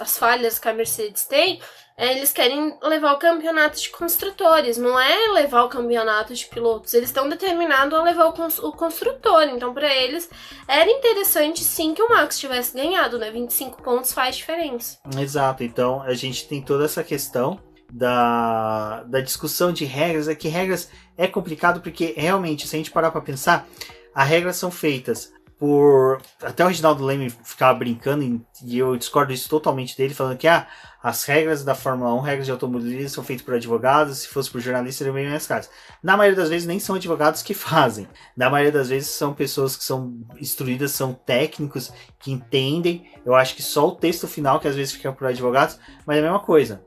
as falhas que a Mercedes tem. Eles querem levar o campeonato de construtores, não é levar o campeonato de pilotos. Eles estão determinados a levar o construtor. Então, para eles, era interessante sim que o Max tivesse ganhado, né? 25 pontos faz diferença. Exato. Então, a gente tem toda essa questão da discussão de regras. É que regras é complicado porque, realmente, se a gente parar para pensar, as regras são feitas por... Até o Reginaldo Leme ficava brincando, e eu discordo isso totalmente dele, falando que as regras da Fórmula 1, regras de automobilismo, são feitas por advogados, se fosse por jornalistas seriam bem mais caras. Na maioria das vezes nem são advogados que fazem. Na maioria das vezes são pessoas que são instruídas, são técnicos, que entendem. Eu acho que só o texto final que às vezes fica por advogados, mas é a mesma coisa.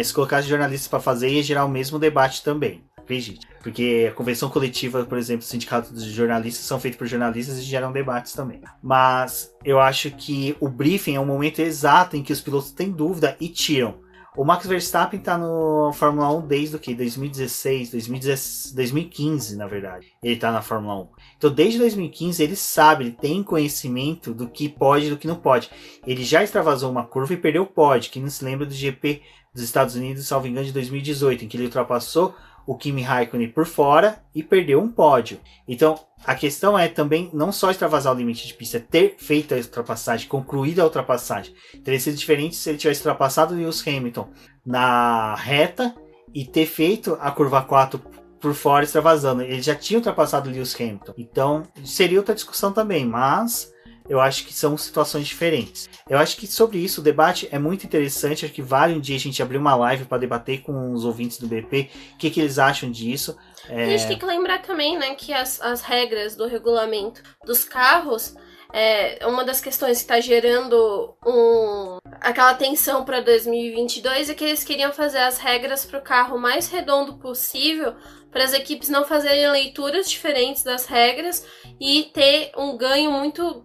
Se colocasse jornalistas para fazer, ia gerar o mesmo debate também. Acredite. Porque a convenção coletiva, por exemplo, sindicatos de jornalistas são feitos por jornalistas e geram debates também. Mas eu acho que o briefing é um momento exato em que os pilotos têm dúvida e tiram. O Max Verstappen está no Fórmula 1 desde o que? 2015, na verdade. Ele está na Fórmula 1. Então, desde 2015, ele sabe, ele tem conhecimento do que pode e do que não pode. Ele já extravasou uma curva e perdeu o pódio. Quem não se lembra do GP dos Estados Unidos, salvo engano, de 2018, em que ele ultrapassou o Kimi Raikkonen por fora e perdeu um pódio. Então, a questão é também não só extravasar o limite de pista, é ter feito a ultrapassagem, concluído a ultrapassagem. Teria sido diferente se ele tivesse ultrapassado o Lewis Hamilton na reta e ter feito a curva 4 por fora extravasando. Ele já tinha ultrapassado o Lewis Hamilton. Então, seria outra discussão também, mas eu acho que são situações diferentes. Eu acho que sobre isso o debate é muito interessante. Acho que vale um dia a gente abrir uma live para debater com os ouvintes do BP o que eles acham disso. A gente tem que lembrar também, né, que as regras do regulamento dos carros, uma das questões que está gerando aquela tensão para 2022 é que eles queriam fazer as regras para o carro mais redondo possível, para as equipes não fazerem leituras diferentes das regras e ter um ganho muito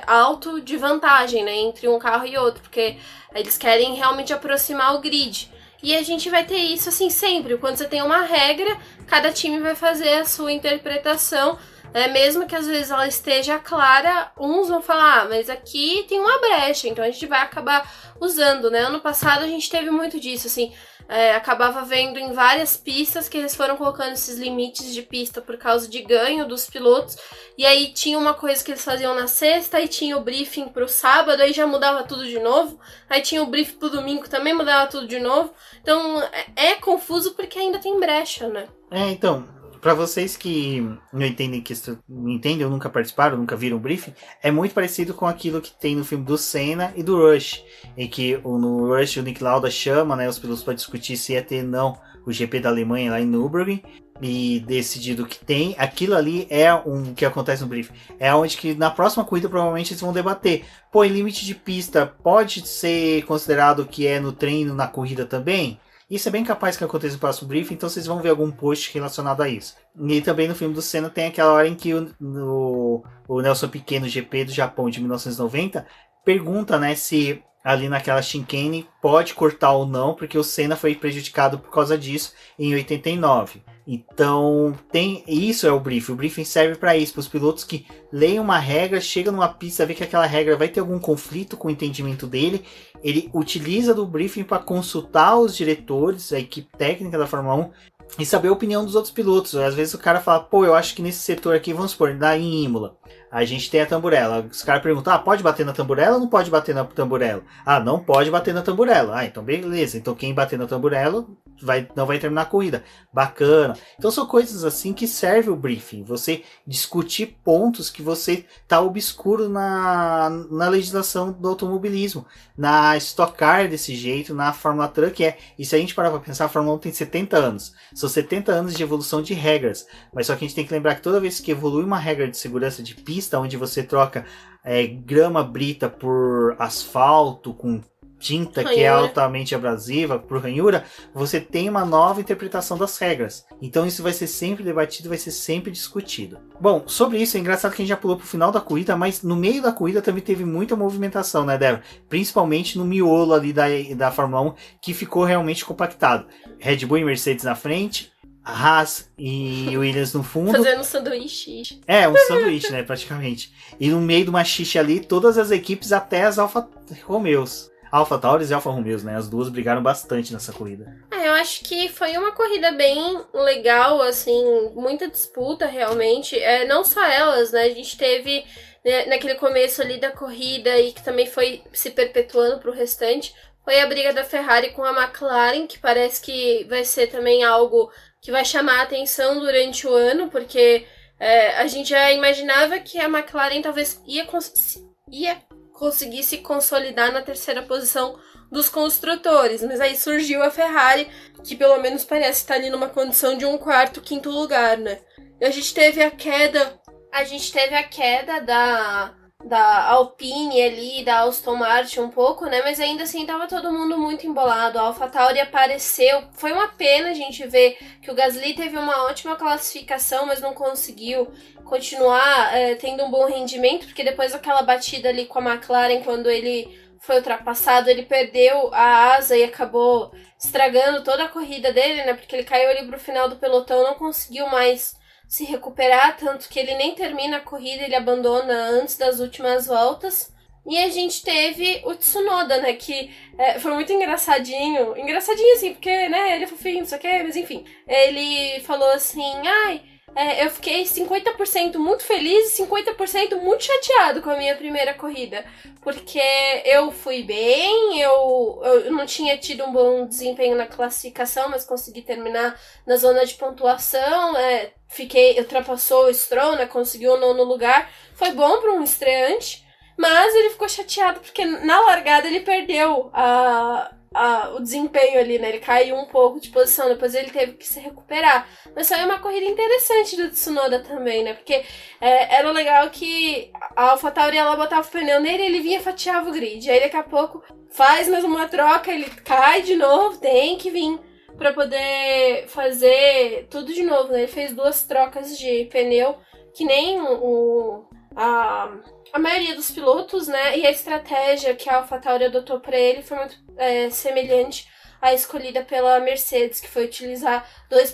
alto de vantagem, né, entre um carro e outro, porque eles querem realmente aproximar o grid. E a gente vai ter isso assim sempre. Quando você tem uma regra, cada time vai fazer a sua interpretação. Mesmo que às vezes ela esteja clara, uns vão falar, mas aqui tem uma brecha, então a gente vai acabar usando, né? Ano passado a gente teve muito disso, assim, acabava vendo em várias pistas que eles foram colocando esses limites de pista por causa de ganho dos pilotos, e aí tinha uma coisa que eles faziam na sexta, aí tinha o briefing pro sábado, aí já mudava tudo de novo, aí tinha o briefing pro domingo, também mudava tudo de novo, então é confuso porque ainda tem brecha, né? Então... Para vocês que não entendem ou nunca participaram, nunca viram o briefing, é muito parecido com aquilo que tem no filme do Senna e do Rush, em que no Rush o Nick Lauda chama, né, os pilotos para discutir se ia ter ou não o GP da Alemanha lá em Nürburgring, e decidido que tem. Aquilo ali é o que acontece no briefing. É onde que na próxima corrida provavelmente eles vão debater. Pô, em limite de pista pode ser considerado que é no treino, na corrida também? Isso é bem capaz que aconteça no próximo briefing, então vocês vão ver algum post relacionado a isso. E também no filme do Senna tem aquela hora em que o Nelson Piquet, no GP do Japão de 1990, pergunta, né, se ali naquela chicane pode cortar ou não, porque o Senna foi prejudicado por causa disso em 89. Então, isso é o briefing. O briefing serve para isso, para os pilotos que leem uma regra, chegam numa pista, vê que aquela regra vai ter algum conflito com o entendimento dele, ele utiliza do briefing para consultar os diretores, a equipe técnica da Fórmula 1, e saber a opinião dos outros pilotos. Às vezes o cara fala, pô, eu acho que nesse setor aqui, vamos supor, dá em Imola. A gente tem a tamburela. Os caras perguntam, pode bater na tamburela ou não pode bater na tamburela? Não pode bater na tamburela. Então beleza. Então quem bater na tamburela não vai terminar a corrida. Bacana. Então são coisas assim que serve o briefing. Você discutir pontos que você tá obscuro na legislação do automobilismo. Na Stock Car desse jeito, na Fórmula Truck E se a gente parar pra pensar, a Fórmula 1 tem 70 anos. São 70 anos de evolução de regras. Mas só que a gente tem que lembrar que toda vez que evolui uma regra de segurança de pista, onde você troca grama brita por asfalto com tinta que é altamente abrasiva por ranhura, você tem uma nova interpretação das regras. Então isso vai ser sempre debatido, vai ser sempre discutido. Bom, sobre isso é engraçado que a gente já pulou pro final da corrida, mas no meio da corrida também teve muita movimentação, né, Débora? Principalmente no miolo ali da Fórmula 1, que ficou realmente compactado. Red Bull e Mercedes na frente, Haas e Williams no fundo. Fazendo um sanduíche. Um sanduíche, né, praticamente. E no meio de uma xixa ali, todas as equipes até as Alfa Romeos. Alfa Tauris e Alfa Romeos, né? As duas brigaram bastante nessa corrida. Eu acho que foi uma corrida bem legal, assim, muita disputa realmente. Não só elas, né? A gente teve naquele começo ali da corrida e que também foi se perpetuando pro restante. Foi a briga da Ferrari com a McLaren, que parece que vai ser também algo que vai chamar a atenção durante o ano, porque a gente já imaginava que a McLaren talvez ia conseguir se consolidar na terceira posição dos construtores, mas aí surgiu a Ferrari, que pelo menos parece estar ali numa condição de um quarto, quinto lugar, né? E a gente teve a queda da Alpine ali, da Aston Martin um pouco, né? Mas ainda assim tava todo mundo muito embolado. A AlphaTauri apareceu. Foi uma pena a gente ver que o Gasly teve uma ótima classificação, mas não conseguiu continuar tendo um bom rendimento, porque depois daquela batida ali com a McLaren, quando ele foi ultrapassado, ele perdeu a asa e acabou estragando toda a corrida dele, né? Porque ele caiu ali pro final do pelotão, não conseguiu mais se recuperar, tanto que ele nem termina a corrida, ele abandona antes das últimas voltas. E a gente teve o Tsunoda, né, que foi muito engraçadinho assim, porque, né, ele é fofinho, não sei o que, mas enfim. Ele falou assim, eu fiquei 50% muito feliz e 50% muito chateado com a minha primeira corrida, porque eu fui bem, eu não tinha tido um bom desempenho na classificação, mas consegui terminar na zona de pontuação, ultrapassou o Stroll, né, conseguiu o 9º lugar, foi bom para um estreante, mas ele ficou chateado porque na largada ele perdeu o desempenho ali, né? Ele caiu um pouco de posição, depois ele teve que se recuperar. Mas foi uma corrida interessante do Tsunoda também, né? Porque era legal que a AlphaTauri, ela botava o pneu nele e ele vinha e fatiava o grid. Aí daqui a pouco faz mais uma troca, ele cai de novo, tem que vir pra poder fazer tudo de novo, né? Ele fez 2 trocas de pneu, que nem a maioria dos pilotos, né? E a estratégia que a AlphaTauri adotou para ele foi muito semelhante à escolhida pela Mercedes, que foi utilizar 2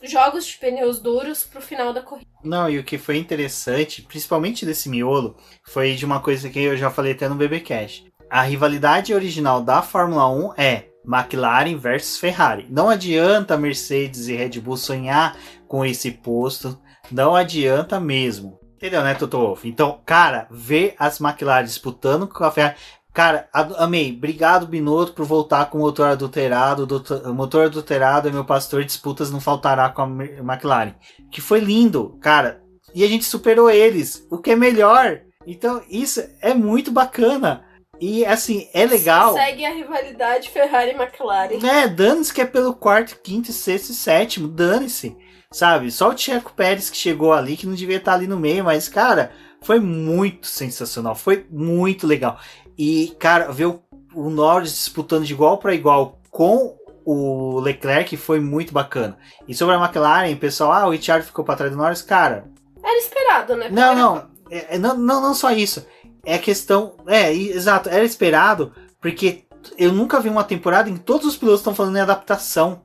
jogos de pneus duros pro final da corrida. Não, e o que foi interessante, principalmente desse miolo, foi de uma coisa que eu já falei até no BBcast. A rivalidade original da Fórmula 1 é McLaren versus Ferrari. Não adianta Mercedes e Red Bull sonhar com esse posto, não adianta mesmo. Entendeu, né, Toto Wolff? Então, cara, ver as McLaren disputando com a Ferrari... Cara, amei. Obrigado, Binotto, por voltar com o motor adulterado. O motor adulterado é meu pastor, disputas não faltará com a McLaren. Que foi lindo, cara. E a gente superou eles, o que é melhor. Então, isso é muito bacana. E, assim, é legal. Segue a rivalidade Ferrari-McLaren. Dane-se que é pelo 4º, 5º, 6º e 7º. Dane-se. Sabe, só o Checo Pérez que chegou ali, que não devia estar ali no meio, mas, cara, foi muito sensacional, foi muito legal. E, cara, ver o Norris disputando de igual para igual com o Leclerc foi muito bacana. E sobre a McLaren, pessoal, o Ricciardo ficou para trás do Norris, cara... Era esperado, né? Não só isso. É questão... exato, era esperado, porque eu nunca vi uma temporada em que todos os pilotos estão falando em adaptação.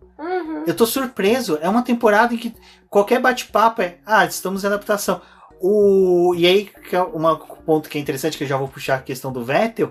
Eu tô surpreso. É uma temporada em que qualquer bate-papo estamos em adaptação. E aí, ponto que é interessante, que eu já vou puxar a questão do Vettel,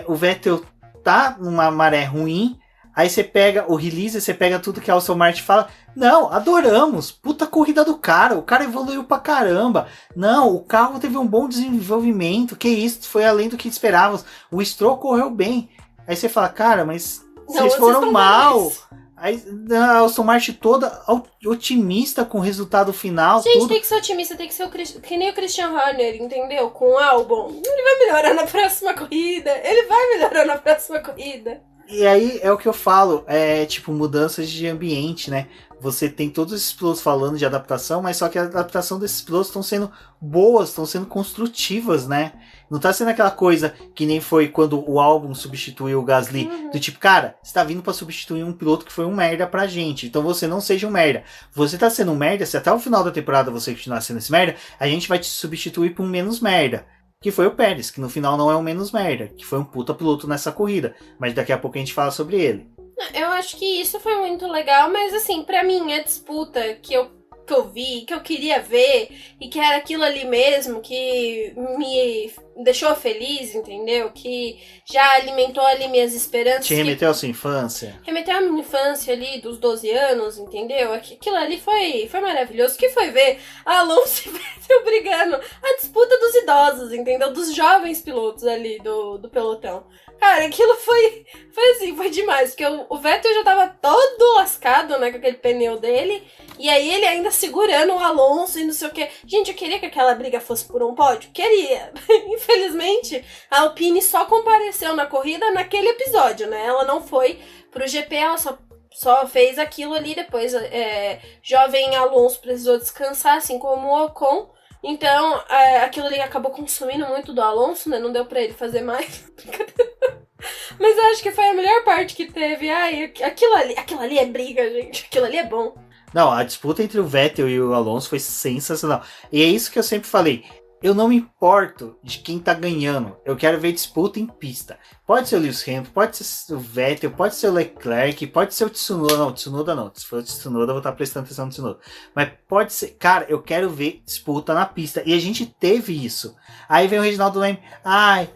o Vettel tá numa maré ruim, Aí você pega o release, você pega tudo que a Aston Martin fala. Não, adoramos. Puta corrida do cara. O cara evoluiu pra caramba. Não, o carro teve um bom desenvolvimento. Que isso, foi além do que esperávamos. O Stroll correu bem. Aí você fala, cara, mas vocês foram mal. Aí a Aston Martin toda otimista com o resultado final. Gente, tudo. tem que ser otimista, tem que ser que nem o Christian Horner, entendeu? Com o Albon. Ele vai melhorar na próxima corrida. Ele vai melhorar na próxima corrida. E aí é o que eu falo, é tipo mudanças de ambiente, né? Você tem todos esses pilotos falando de adaptação, mas só que a adaptação desses pilotos estão sendo boas, estão sendo construtivas, né? Não tá sendo aquela coisa que nem foi quando o Albon substituiu o Gasly, do tipo, cara, você tá vindo pra substituir um piloto que foi um merda pra gente, então você não seja um merda. Você tá sendo um merda, se até o final da temporada você continuar sendo esse merda, a gente vai te substituir por um menos merda. Que foi o Pérez, que no final não é um menos merda, que foi um puta piloto nessa corrida. Mas daqui a pouco a gente fala sobre ele. Eu acho que isso foi muito legal, mas assim, pra mim, a disputa que eu vi, que eu queria ver, e que era aquilo ali mesmo, que me deixou feliz, entendeu? Que já alimentou ali minhas esperanças. Te remeteu à sua infância? Remeteu à minha infância ali, dos 12 anos, entendeu? Aquilo ali foi maravilhoso. Que foi ver a Alonso e Vettel brigando. A disputa dos idosos, entendeu? Dos jovens pilotos ali do pelotão. Cara, aquilo foi assim, foi demais. Porque o Vettel já tava todo lascado, né, com aquele pneu dele. E aí ele ainda segurando o Alonso e não sei o que. Gente, eu queria que aquela briga fosse por um pódio. Queria. Infelizmente, a Alpine só compareceu na corrida naquele episódio, né? Ela não foi pro GP, ela só fez aquilo ali. Depois, jovem Alonso precisou descansar, assim como o Ocon. Então, aquilo ali acabou consumindo muito do Alonso, né? Não deu pra ele fazer mais. Mas eu acho que foi a melhor parte que teve. Ai, aquilo ali é briga, gente. Aquilo ali é bom. Não, a disputa entre o Vettel e o Alonso foi sensacional. E é isso que eu sempre falei. Eu não me importo de quem tá ganhando. Eu quero ver disputa em pista. Pode ser o Lewis Hamilton, pode ser o Vettel, pode ser o Leclerc, pode ser o Tsunoda. Não, Tsunoda não. Se for o Tsunoda, eu vou estar prestando atenção no Tsunoda. Mas pode ser... Cara, eu quero ver disputa na pista. E a gente teve isso. Aí vem o Reginaldo Leme. Ai,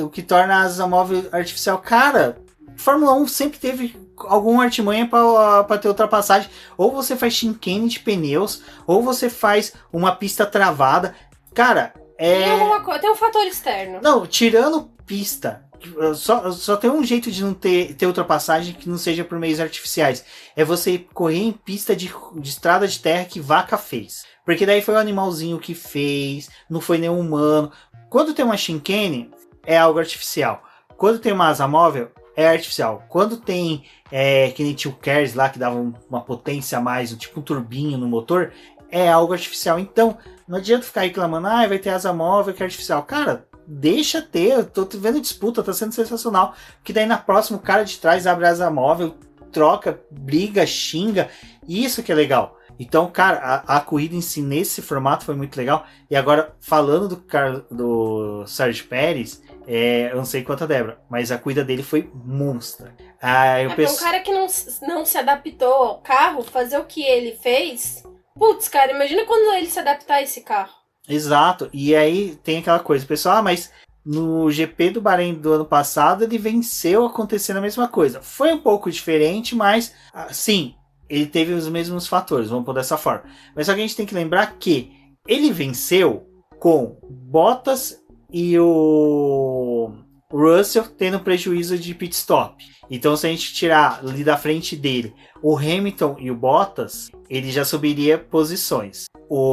o que torna a asa móvel artificial. Cara, Fórmula 1 sempre teve alguma artimanha para ter ultrapassagem. Ou você faz chicane de pneus, ou você faz uma pista travada. Cara, tem um fator externo. Não, tirando pista, só tem um jeito de não ter ultrapassagem que não seja por meios artificiais. É você correr em pista de estrada de terra que vaca fez. Porque daí foi o animalzinho que fez, não foi nenhum humano. Quando tem uma chicane, é algo artificial. Quando tem uma asa móvel, é artificial. Quando tem, que nem tinha o Kers lá, que dava uma potência a mais, tipo um turbinho no motor, é algo artificial. Então, não adianta ficar reclamando, vai ter asa móvel que é artificial. Cara, deixa ter, eu tô vendo disputa, tá sendo sensacional. Porque daí na próxima o cara de trás abre a asa móvel, troca, briga, xinga. Isso que é legal. Então, cara, a corrida em si nesse formato foi muito legal. E agora, falando do Sérgio Pérez, eu não sei quanto a Débora, mas a corrida dele foi monstra. Um cara que não se adaptou ao carro, fazer o que ele fez... Putz, cara, imagina quando ele se adaptar a esse carro. Exato, e aí tem aquela coisa, pessoal, mas no GP do Bahrein do ano passado ele venceu acontecendo a mesma coisa. Foi um pouco diferente, mas sim, ele teve os mesmos fatores, vamos pôr dessa forma. Mas só que a gente tem que lembrar que ele venceu com Bottas e o Russell tendo prejuízo de pit stop. Então, se a gente tirar ali da frente dele o Hamilton e o Bottas, ele já subiria posições.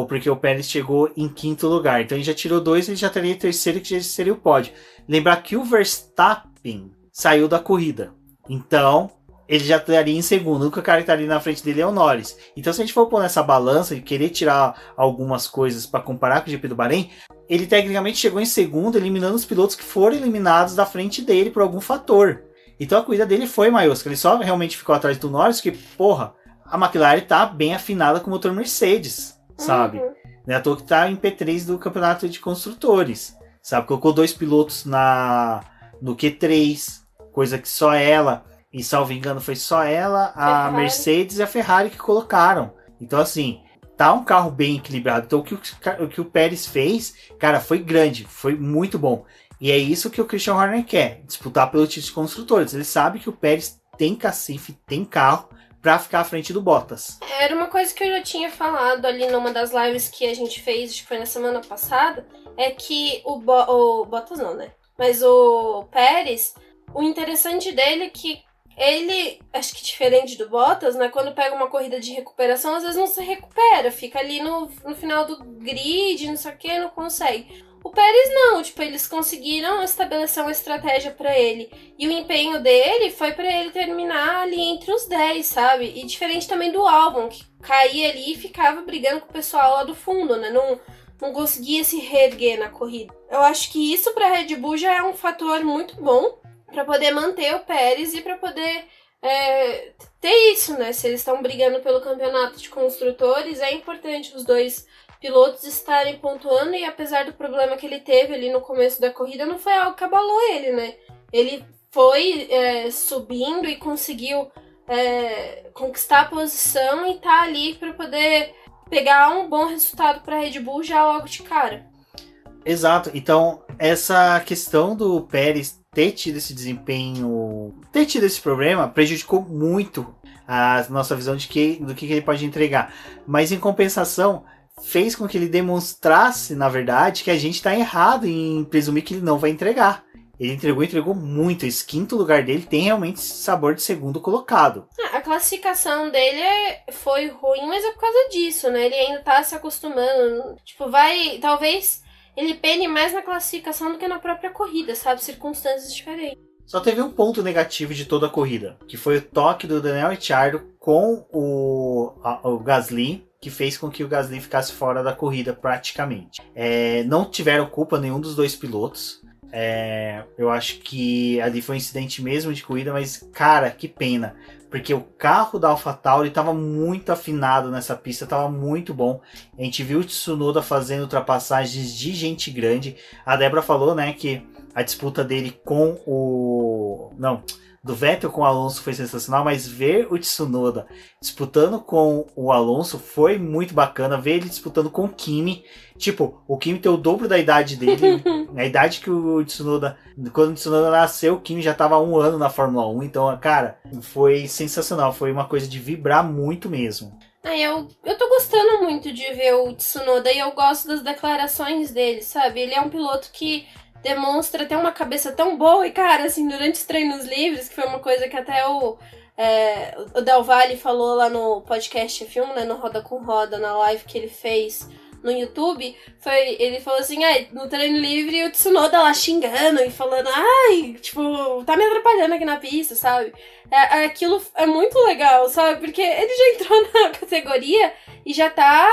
Porque o Pérez chegou em quinto lugar. Então, ele já tirou 2, ele já estaria em terceiro, que já seria o pódio. Lembrar que o Verstappen saiu da corrida. Então, ele já estaria em segundo. O único cara que estaria na frente dele é o Norris. Então, se a gente for pôr nessa balança e querer tirar algumas coisas para comparar com o GP do Bahrein, ele tecnicamente chegou em segundo, eliminando os pilotos que foram eliminados da frente dele por algum fator. Então a corrida dele foi maiúscula. Ele só realmente ficou atrás do Norris, que, porra, a McLaren tá bem afinada com o motor Mercedes, sabe? Não é à toa que tá em P3 do campeonato de construtores, sabe? Colocou 2 pilotos no Q3, coisa que só ela, e salvo engano foi só ela, a Mercedes e a Ferrari que colocaram. Então assim, tá um carro bem equilibrado. Então o que o Pérez fez, cara, foi grande, foi muito bom. E é isso que o Christian Horner quer, disputar pelo título de construtores. Ele sabe que o Pérez tem cacife, tem carro para ficar à frente do Bottas. Era uma coisa que eu já tinha falado ali numa das lives que a gente fez, acho que foi na semana passada, é que o Bottas não, né? Mas o Pérez, o interessante dele é que ele, acho que diferente do Bottas, né? Quando pega uma corrida de recuperação, às vezes não se recupera, fica ali no final do grid, não sei o que, não consegue. O Pérez não, tipo, eles conseguiram estabelecer uma estratégia pra ele. E o empenho dele foi pra ele terminar ali entre os 10, sabe? E diferente também do Albon, que caía ali e ficava brigando com o pessoal lá do fundo, né? Não conseguia se reerguer na corrida. Eu acho que isso pra Red Bull já é um fator muito bom pra poder manter o Pérez e pra poder ter isso, né? Se eles estão brigando pelo campeonato de construtores, é importante os dois pilotos estarem pontuando, e apesar do problema que ele teve ali no começo da corrida, não foi algo que abalou ele, né? Ele foi subindo e conseguiu conquistar a posição e tá ali para poder pegar um bom resultado para a Red Bull já logo de cara. Exato, então essa questão do Pérez ter tido esse desempenho, ter tido esse problema, prejudicou muito a nossa visão do que ele pode entregar, mas em compensação fez com que ele demonstrasse, na verdade, que a gente está errado em presumir que ele não vai entregar. Ele entregou muito. Esse quinto lugar dele tem realmente sabor de segundo colocado. A classificação dele foi ruim, mas é por causa disso, né? Ele ainda tá se acostumando. Tipo, talvez ele pene mais na classificação do que na própria corrida, sabe? Circunstâncias diferentes. Só teve um ponto negativo de toda a corrida, que foi o toque do Daniel Ricciardo com o Gasly, que fez com que o Gasly ficasse fora da corrida praticamente. Não tiveram culpa nenhum dos dois pilotos. Eu acho que ali foi um incidente mesmo de corrida, mas, cara, que pena. Porque o carro da AlphaTauri estava muito afinado nessa pista, estava muito bom. A gente viu o Tsunoda fazendo ultrapassagens de gente grande. A Débora falou, né, que a disputa dele com do Vettel com o Alonso foi sensacional, mas ver o Tsunoda disputando com o Alonso foi muito bacana. Ver ele disputando com o Kimi. Tipo, o Kimi tem o dobro da idade dele. A idade que o Tsunoda... Quando o Tsunoda nasceu, o Kimi já estava há 1 ano na Fórmula 1. Então, cara, foi sensacional. Foi uma coisa de vibrar muito mesmo. Eu tô gostando muito de ver o Tsunoda e eu gosto das declarações dele, sabe? Ele é um piloto que demonstra ter uma cabeça tão boa e, cara, assim, durante os treinos livres, que foi uma coisa que até o Del Valle falou lá no podcast F1, né, no Roda com Roda, na live que ele fez no YouTube, ele falou assim, no treino livre o Tsunoda lá xingando e falando, tipo, tá me atrapalhando aqui na pista, sabe? Aquilo é muito legal, sabe? Porque ele já entrou na categoria e já tá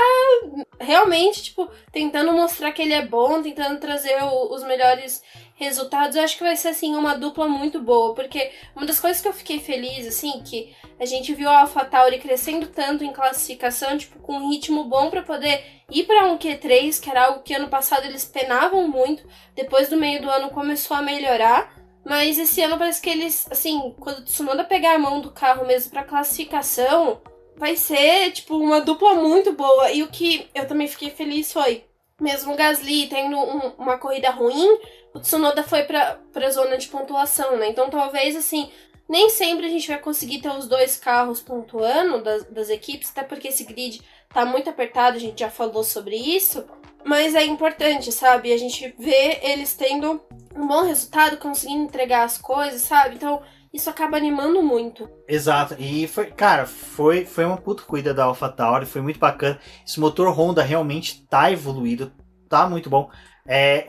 realmente, tipo, tentando mostrar que ele é bom, tentando trazer os melhores resultados. Eu acho que vai ser, assim, uma dupla muito boa, porque uma das coisas que eu fiquei feliz, assim, que a gente viu a AlphaTauri crescendo tanto em classificação, tipo, com um ritmo bom pra poder ir pra um Q3, que era algo que ano passado eles penavam muito, depois do meio do ano começou a melhorar, mas esse ano parece que eles, assim, quando o Tsunoda pegar a mão do carro mesmo pra classificação, vai ser, tipo, uma dupla muito boa. E o que eu também fiquei feliz foi, mesmo o Gasly tendo uma corrida ruim, o Tsunoda foi pra zona de pontuação, né? Então talvez, assim, nem sempre a gente vai conseguir ter os dois carros pontuando das equipes, até porque esse grid tá muito apertado, a gente já falou sobre isso, mas é importante, sabe? A gente vê eles tendo um bom resultado, conseguindo entregar as coisas, sabe? Então isso acaba animando muito. Exato, e foi uma puta corrida da AlphaTauri, foi muito bacana. Esse motor Honda realmente tá evoluído, tá muito bom.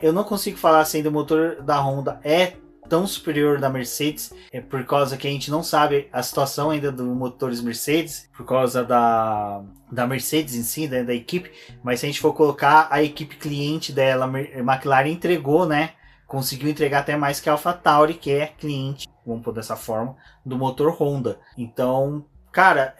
Eu não consigo falar se ainda o motor da Honda é tão superior da Mercedes, por causa que a gente não sabe a situação ainda dos motores Mercedes, por causa da Mercedes em si, da equipe, mas se a gente for colocar a equipe cliente dela, a McLaren entregou, né? Conseguiu entregar até mais que a AlphaTauri, que é cliente, vamos pôr dessa forma, do motor Honda. Então, cara,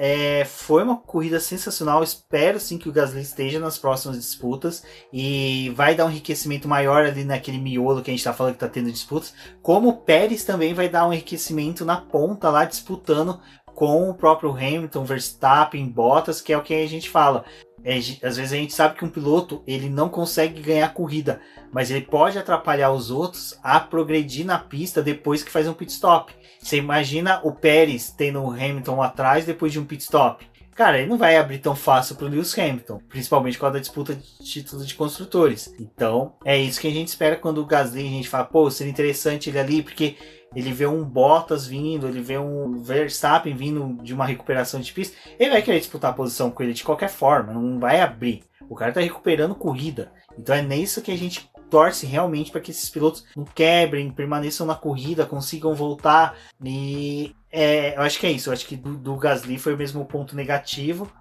foi uma corrida sensacional. Espero sim que o Gasly esteja nas próximas disputas e vai dar um enriquecimento maior ali naquele miolo que a gente tá falando que tá tendo disputas. Como o Pérez também vai dar um enriquecimento na ponta lá, disputando com o próprio Hamilton, Verstappen, Bottas, que é o que a gente fala. Às vezes a gente sabe que um piloto ele não consegue ganhar corrida, mas ele pode atrapalhar os outros a progredir na pista depois que faz um pit stop. Você imagina o Pérez tendo o Hamilton atrás depois de um pit stop. Cara, ele não vai abrir tão fácil pro Lewis Hamilton, principalmente com a disputa de títulos de construtores. Então, é isso que a gente espera quando o Gasly, a gente fala, pô, seria interessante ele ali, porque ele vê um Bottas vindo, ele vê um Verstappen vindo de uma recuperação de pista, ele vai querer disputar a posição com ele de qualquer forma, não vai abrir. O cara tá recuperando corrida. Então é nisso que a gente torce realmente para que esses pilotos não quebrem, permaneçam na corrida, consigam voltar. E eu acho que é isso. Eu acho que do Gasly foi o mesmo ponto negativo.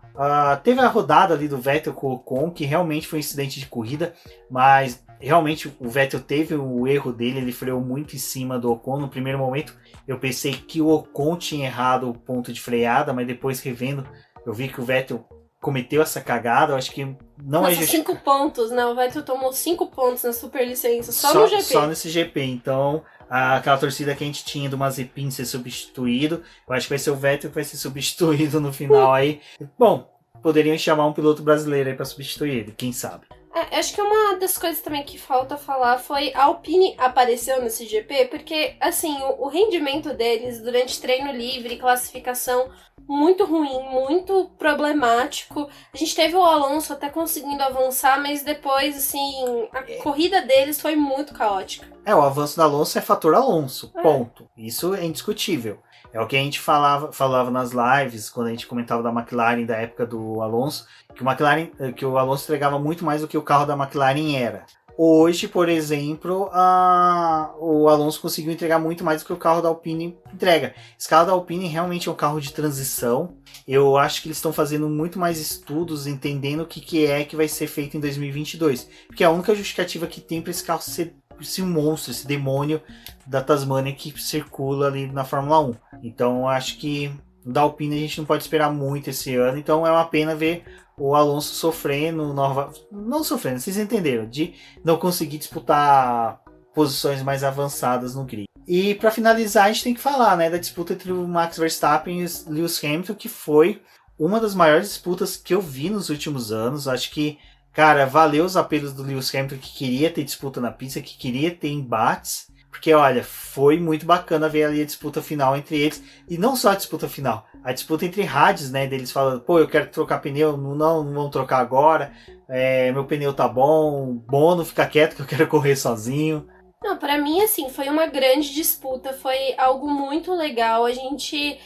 Teve a rodada ali do Vettel com o Ocon, que realmente foi um incidente de corrida, mas realmente o Vettel teve o erro dele, ele freou muito em cima do Ocon. No primeiro momento eu pensei que o Ocon tinha errado o ponto de freada, mas depois revendo eu vi que o Vettel cometeu essa cagada. Eu acho que não é justo. 5 pontos, né? O Vettel tomou 5 pontos na superlicença, só no GP. Só nesse GP, então aquela torcida que a gente tinha do Mazepin ser substituído, eu acho que vai ser o Vettel que vai ser substituído no final aí. Bom, poderiam chamar um piloto brasileiro aí pra substituir ele, quem sabe. Acho que uma das coisas também que falta falar foi a Alpine apareceu nesse GP, porque, assim, o rendimento deles durante treino livre, classificação, muito ruim, muito problemático. A gente teve o Alonso até conseguindo avançar, mas depois, assim, a corrida deles foi muito caótica. O avanço do Alonso é fator Alonso, ponto. Isso é indiscutível. É o que a gente falava nas lives, quando a gente comentava da McLaren da época do Alonso, que o Alonso entregava muito mais do que o carro da McLaren era. Hoje, por exemplo, o Alonso conseguiu entregar muito mais do que o carro da Alpine entrega. Esse carro da Alpine realmente é um carro de transição. Eu acho que eles estão fazendo muito mais estudos, entendendo o que é que vai ser feito em 2022. Porque é a única justificativa que tem para esse carro ser esse monstro, esse demônio da Tasmania que circula ali na Fórmula 1. Então eu acho que da Alpine a gente não pode esperar muito esse ano. Então é uma pena ver o Alonso sofrendo, não sofrendo, vocês entenderam, de não conseguir disputar posições mais avançadas no grid. E para finalizar, a gente tem que falar, né, da disputa entre o Max Verstappen e o Lewis Hamilton, que foi uma das maiores disputas que eu vi nos últimos anos. Acho que, cara, valeu os apelos do Lewis Hamilton, que queria ter disputa na pista, que queria ter embates, porque, olha, foi muito bacana ver ali a disputa final entre eles. E não só a disputa final, a disputa entre rádios, né, deles falando, pô, eu quero trocar pneu, não vamos trocar agora, meu pneu tá bom, Bono, fica quieto que eu quero correr sozinho. Não, pra mim, assim, foi uma grande disputa, foi algo muito legal, a gente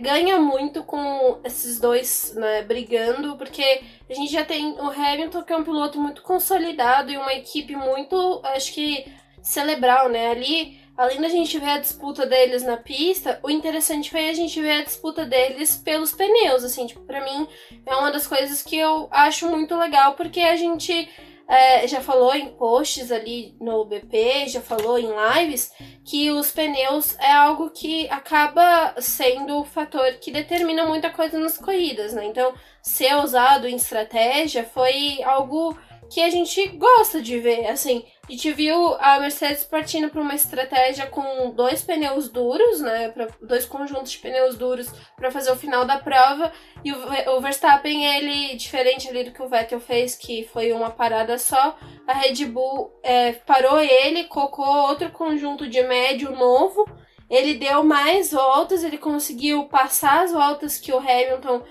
ganha muito com esses dois, né, brigando, porque a gente já tem o Hamilton, que é um piloto muito consolidado e uma equipe muito, acho que, cerebral, né, ali, além da gente ver a disputa deles na pista, o interessante foi a gente ver a disputa deles pelos pneus, assim, tipo, pra mim, é uma das coisas que eu acho muito legal, porque a gente já falou em posts ali no BP, já falou em lives, que os pneus é algo que acaba sendo o fator que determina muita coisa nas corridas, né? Então, ser usado em estratégia foi algo que a gente gosta de ver, assim. A gente viu a Mercedes partindo para uma estratégia com 2 pneus duros, né, 2 conjuntos de pneus duros para fazer o final da prova, e o Verstappen, ele, diferente ali do que o Vettel fez, que foi uma parada só, a Red Bull parou ele, colocou outro conjunto de médio novo, ele deu mais voltas, ele conseguiu passar as voltas que o Hamilton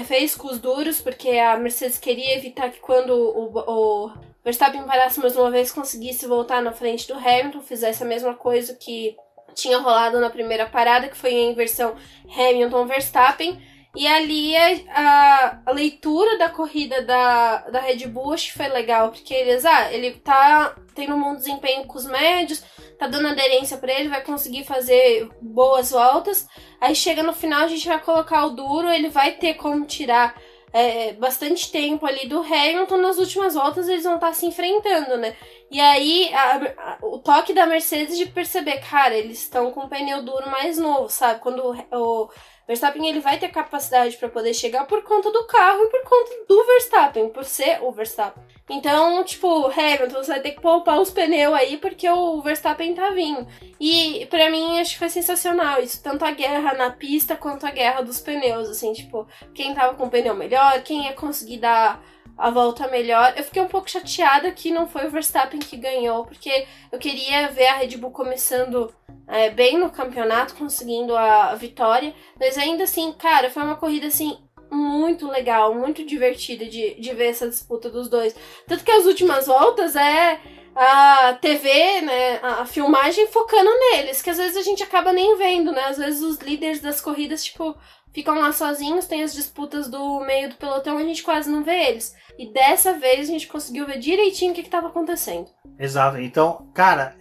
fez com os duros, porque a Mercedes queria evitar que quando o Verstappen parasse mais uma vez, conseguisse voltar na frente do Hamilton, fizesse a mesma coisa que tinha rolado na primeira parada, que foi a inversão Hamilton-Verstappen. E ali a leitura da corrida da Red Bull acho que foi legal, porque ele tá tendo um bom desempenho com os médios, tá dando aderência pra ele, vai conseguir fazer boas voltas. Aí chega no final, a gente vai colocar o duro, ele vai ter como tirar bastante tempo ali do Hamilton. Nas últimas voltas eles vão estar se enfrentando, né? E aí o toque da Mercedes de perceber, cara, eles estão com um pneu duro mais novo, sabe? Quando o Verstappen, ele vai ter capacidade para poder chegar por conta do carro e por conta do Verstappen, por ser o Verstappen. Então, tipo, Hamilton, você vai ter que poupar os pneus aí porque o Verstappen tá vindo. E pra mim, acho que foi sensacional isso. Tanto a guerra na pista quanto a guerra dos pneus, assim, tipo, quem tava com o pneu melhor, quem ia conseguir dar a volta melhor. Eu fiquei um pouco chateada que não foi o Verstappen que ganhou, porque eu queria ver a Red Bull começando bem no campeonato, conseguindo a vitória. Mas ainda assim, cara, foi uma corrida, assim, muito legal, muito divertida de ver essa disputa dos dois. Tanto que as últimas voltas a TV, né, a filmagem focando neles, que às vezes a gente acaba nem vendo, né? Às vezes os líderes das corridas, tipo, ficam lá sozinhos, tem as disputas do meio do pelotão e a gente quase não vê eles. E dessa vez a gente conseguiu ver direitinho o que estava acontecendo. Exato. Então, cara,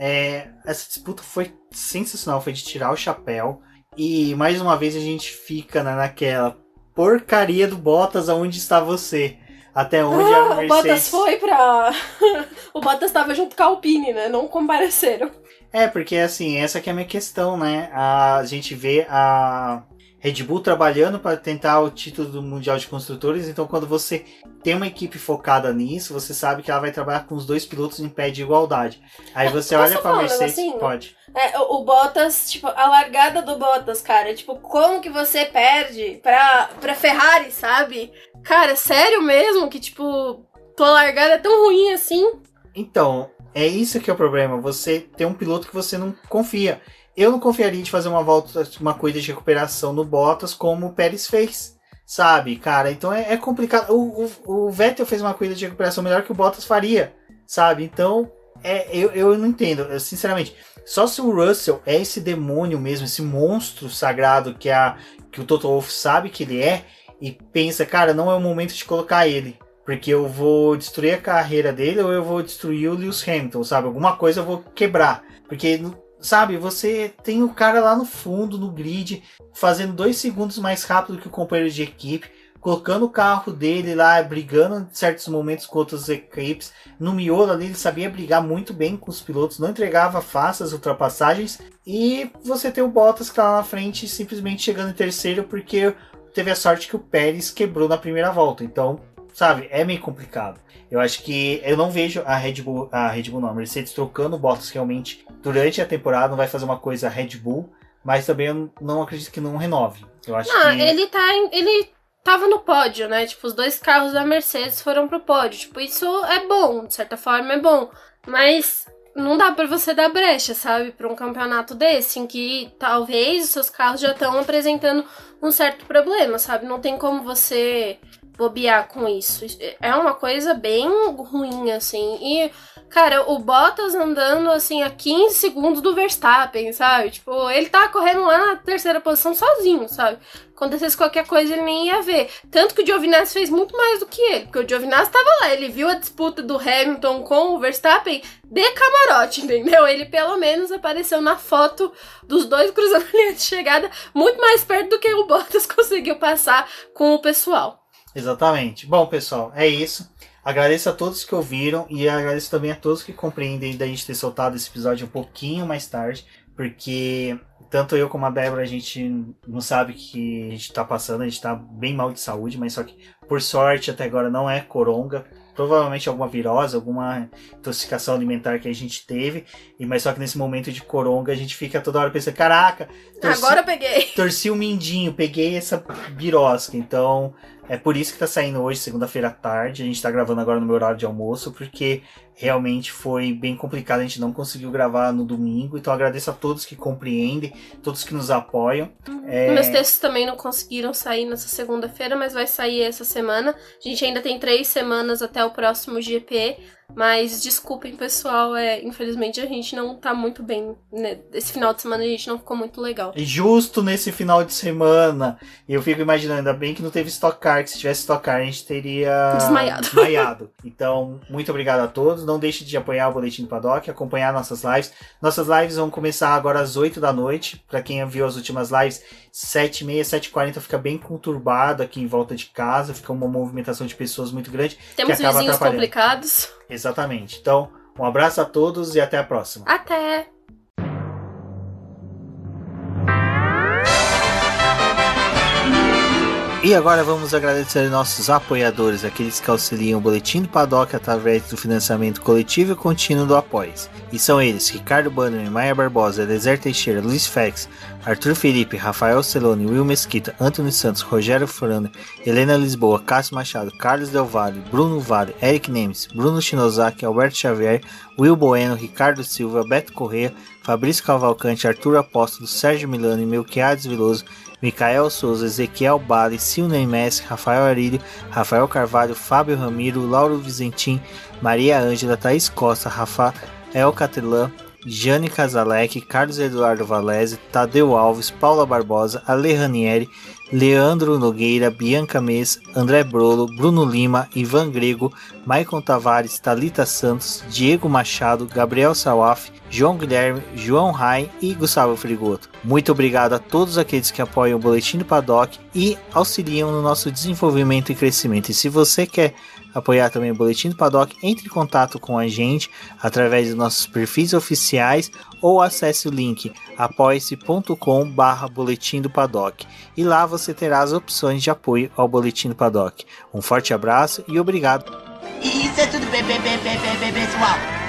essa disputa foi sensacional, foi de tirar o chapéu. E mais uma vez a gente fica naquela porcaria do Bottas, aonde está você? Até onde a Mercedes... O Bottas foi pra... O Bottas estava junto com a Alpine, né? Não compareceram. Porque assim, essa que é a minha questão, né? A gente vê a Red Bull trabalhando para tentar o título do Mundial de Construtores, então quando você tem uma equipe focada nisso, você sabe que ela vai trabalhar com os dois pilotos em pé de igualdade. Aí você olha pra Mercedes... Assim, pode. O Bottas, tipo, a largada do Bottas, cara, tipo, como que você perde pra Ferrari, sabe? Cara, sério mesmo que, tipo, tua largada é tão ruim assim? Então, é isso que é o problema. Você tem um piloto que você não confia. Eu não confiaria de fazer uma corrida de recuperação no Bottas como o Pérez fez, sabe, cara? Então é complicado. O Vettel fez uma corrida de recuperação melhor que o Bottas faria, sabe? Então, eu não entendo, sinceramente. Só se o Russell é esse demônio mesmo, esse monstro sagrado que o Toto Wolff sabe que ele é, e pensa, cara, não é o momento de colocar ele, porque eu vou destruir a carreira dele ou eu vou destruir o Lewis Hamilton, sabe? Alguma coisa eu vou quebrar, porque, sabe, você tem o cara lá no fundo, no grid, fazendo 2 segundos mais rápido que o companheiro de equipe, colocando o carro dele lá, brigando em certos momentos com outras equipes. No miolo ali, ele sabia brigar muito bem com os pilotos, não entregava fáceis ultrapassagens. E você tem o Bottas que tá lá na frente, simplesmente chegando em terceiro, porque teve a sorte que o Pérez quebrou na primeira volta. Então, sabe, é meio complicado. Eu acho que eu não vejo a Red Bull não, a Mercedes trocando o Bottas realmente durante a temporada, não vai fazer uma coisa Red Bull, mas também eu não acredito que não renove. Eu acho que... Ele tava no pódio, né? Tipo, os 2 carros da Mercedes foram pro pódio. Tipo, isso é bom, de certa forma é bom. Mas não dá pra você dar brecha, sabe? Pra um campeonato desse, em que talvez os seus carros já estão apresentando um certo problema, sabe? Não tem como você bobear com isso. É uma coisa bem ruim, assim. E, cara, o Bottas andando, assim, a 15 segundos do Verstappen, sabe? Tipo, ele tá correndo lá na terceira posição sozinho, sabe? Acontecesse qualquer coisa, ele nem ia ver. Tanto que o Giovinazzi fez muito mais do que ele, porque o Giovinazzi tava lá, ele viu a disputa do Hamilton com o Verstappen de camarote, entendeu? Ele pelo menos apareceu na foto dos dois cruzando a linha de chegada muito mais perto do que o Bottas conseguiu passar com o pessoal. Exatamente. Bom, pessoal, é isso. Agradeço a todos que ouviram e agradeço também a todos que compreendem da gente ter soltado esse episódio um pouquinho mais tarde, porque tanto eu como a Débora, a gente não sabe o que a gente tá passando, a gente tá bem mal de saúde, mas só que, por sorte, até agora não é coronga. Provavelmente alguma virose, alguma intoxicação alimentar que a gente teve, mas só que nesse momento de coronga a gente fica toda hora pensando, caraca, agora eu peguei. Torci o mindinho, peguei essa birosca, então é por isso que tá saindo hoje, segunda-feira à tarde, a gente tá gravando agora no meu horário de almoço, porque realmente foi bem complicado, a gente não conseguiu gravar no domingo, então agradeço a todos que compreendem, todos que nos apoiam. Meus textos também não conseguiram sair nessa segunda-feira, mas vai sair essa semana. A gente ainda tem 3 semanas até o próximo GP, mas desculpem, pessoal, infelizmente a gente não tá muito bem, né? Esse final de semana a gente não ficou muito legal. E justo nesse final de semana, eu fico imaginando, ainda bem que não teve Stock Car, que se tivesse Stock Car a gente teria desmaiado. Então, muito obrigado a todos, não deixe de apoiar o Boletim do Paddock, acompanhar nossas lives. Nossas lives vão começar agora às 8 da noite, pra quem viu as últimas lives, 7h30, 7h40 fica bem conturbado aqui em volta de casa, fica uma movimentação de pessoas muito grande. Temos que acaba vizinhos atrapalhando. Complicados. Exatamente. Então, um abraço a todos e até a próxima. Até! E agora vamos agradecer nossos apoiadores, aqueles que auxiliam o Boletim do Paddock através do financiamento coletivo e contínuo do Apoies. E são eles: Ricardo Bannerman, Maia Barbosa, Eliezer Teixeira, Luiz Fex, Arthur Felipe, Rafael Celone, Will Mesquita, Antônio Santos, Rogério Furano, Helena Lisboa, Cássio Machado, Carlos Del Valle, Bruno Vale, Eric Nemes, Bruno Shinozaki, Alberto Xavier, Will Bueno, Ricardo Silva, Beto Corrêa, Fabrício Cavalcante, Arthur Apóstolo, Sérgio Milano, Melquiades Veloso, Micael Souza, Ezequiel Bale, Silney Messi, Rafael Arílio, Rafael Carvalho, Fábio Ramiro, Lauro Vizentim, Maria Ângela, Thaís Costa, Rafael Catelã, Jane Casalec, Carlos Eduardo Valese, Tadeu Alves, Paula Barbosa, Ale Ranieri, Leandro Nogueira, Bianca Mês, André Brolo, Bruno Lima, Ivan Grego, Maicon Tavares, Thalita Santos, Diego Machado, Gabriel Sawaf, João Guilherme, João Rai e Gustavo Frigoto. Muito obrigado a todos aqueles que apoiam o Boletim do Paddock e auxiliam no nosso desenvolvimento e crescimento. E se você quer apoiar também o Boletim do Paddock, entre em contato com a gente através dos nossos perfis oficiais ou acesse o link apoia-se.com/Boletim do Paddock e lá você terá as opções de apoio ao Boletim do Paddock. Um forte abraço e obrigado. Isso é tudo, pessoal.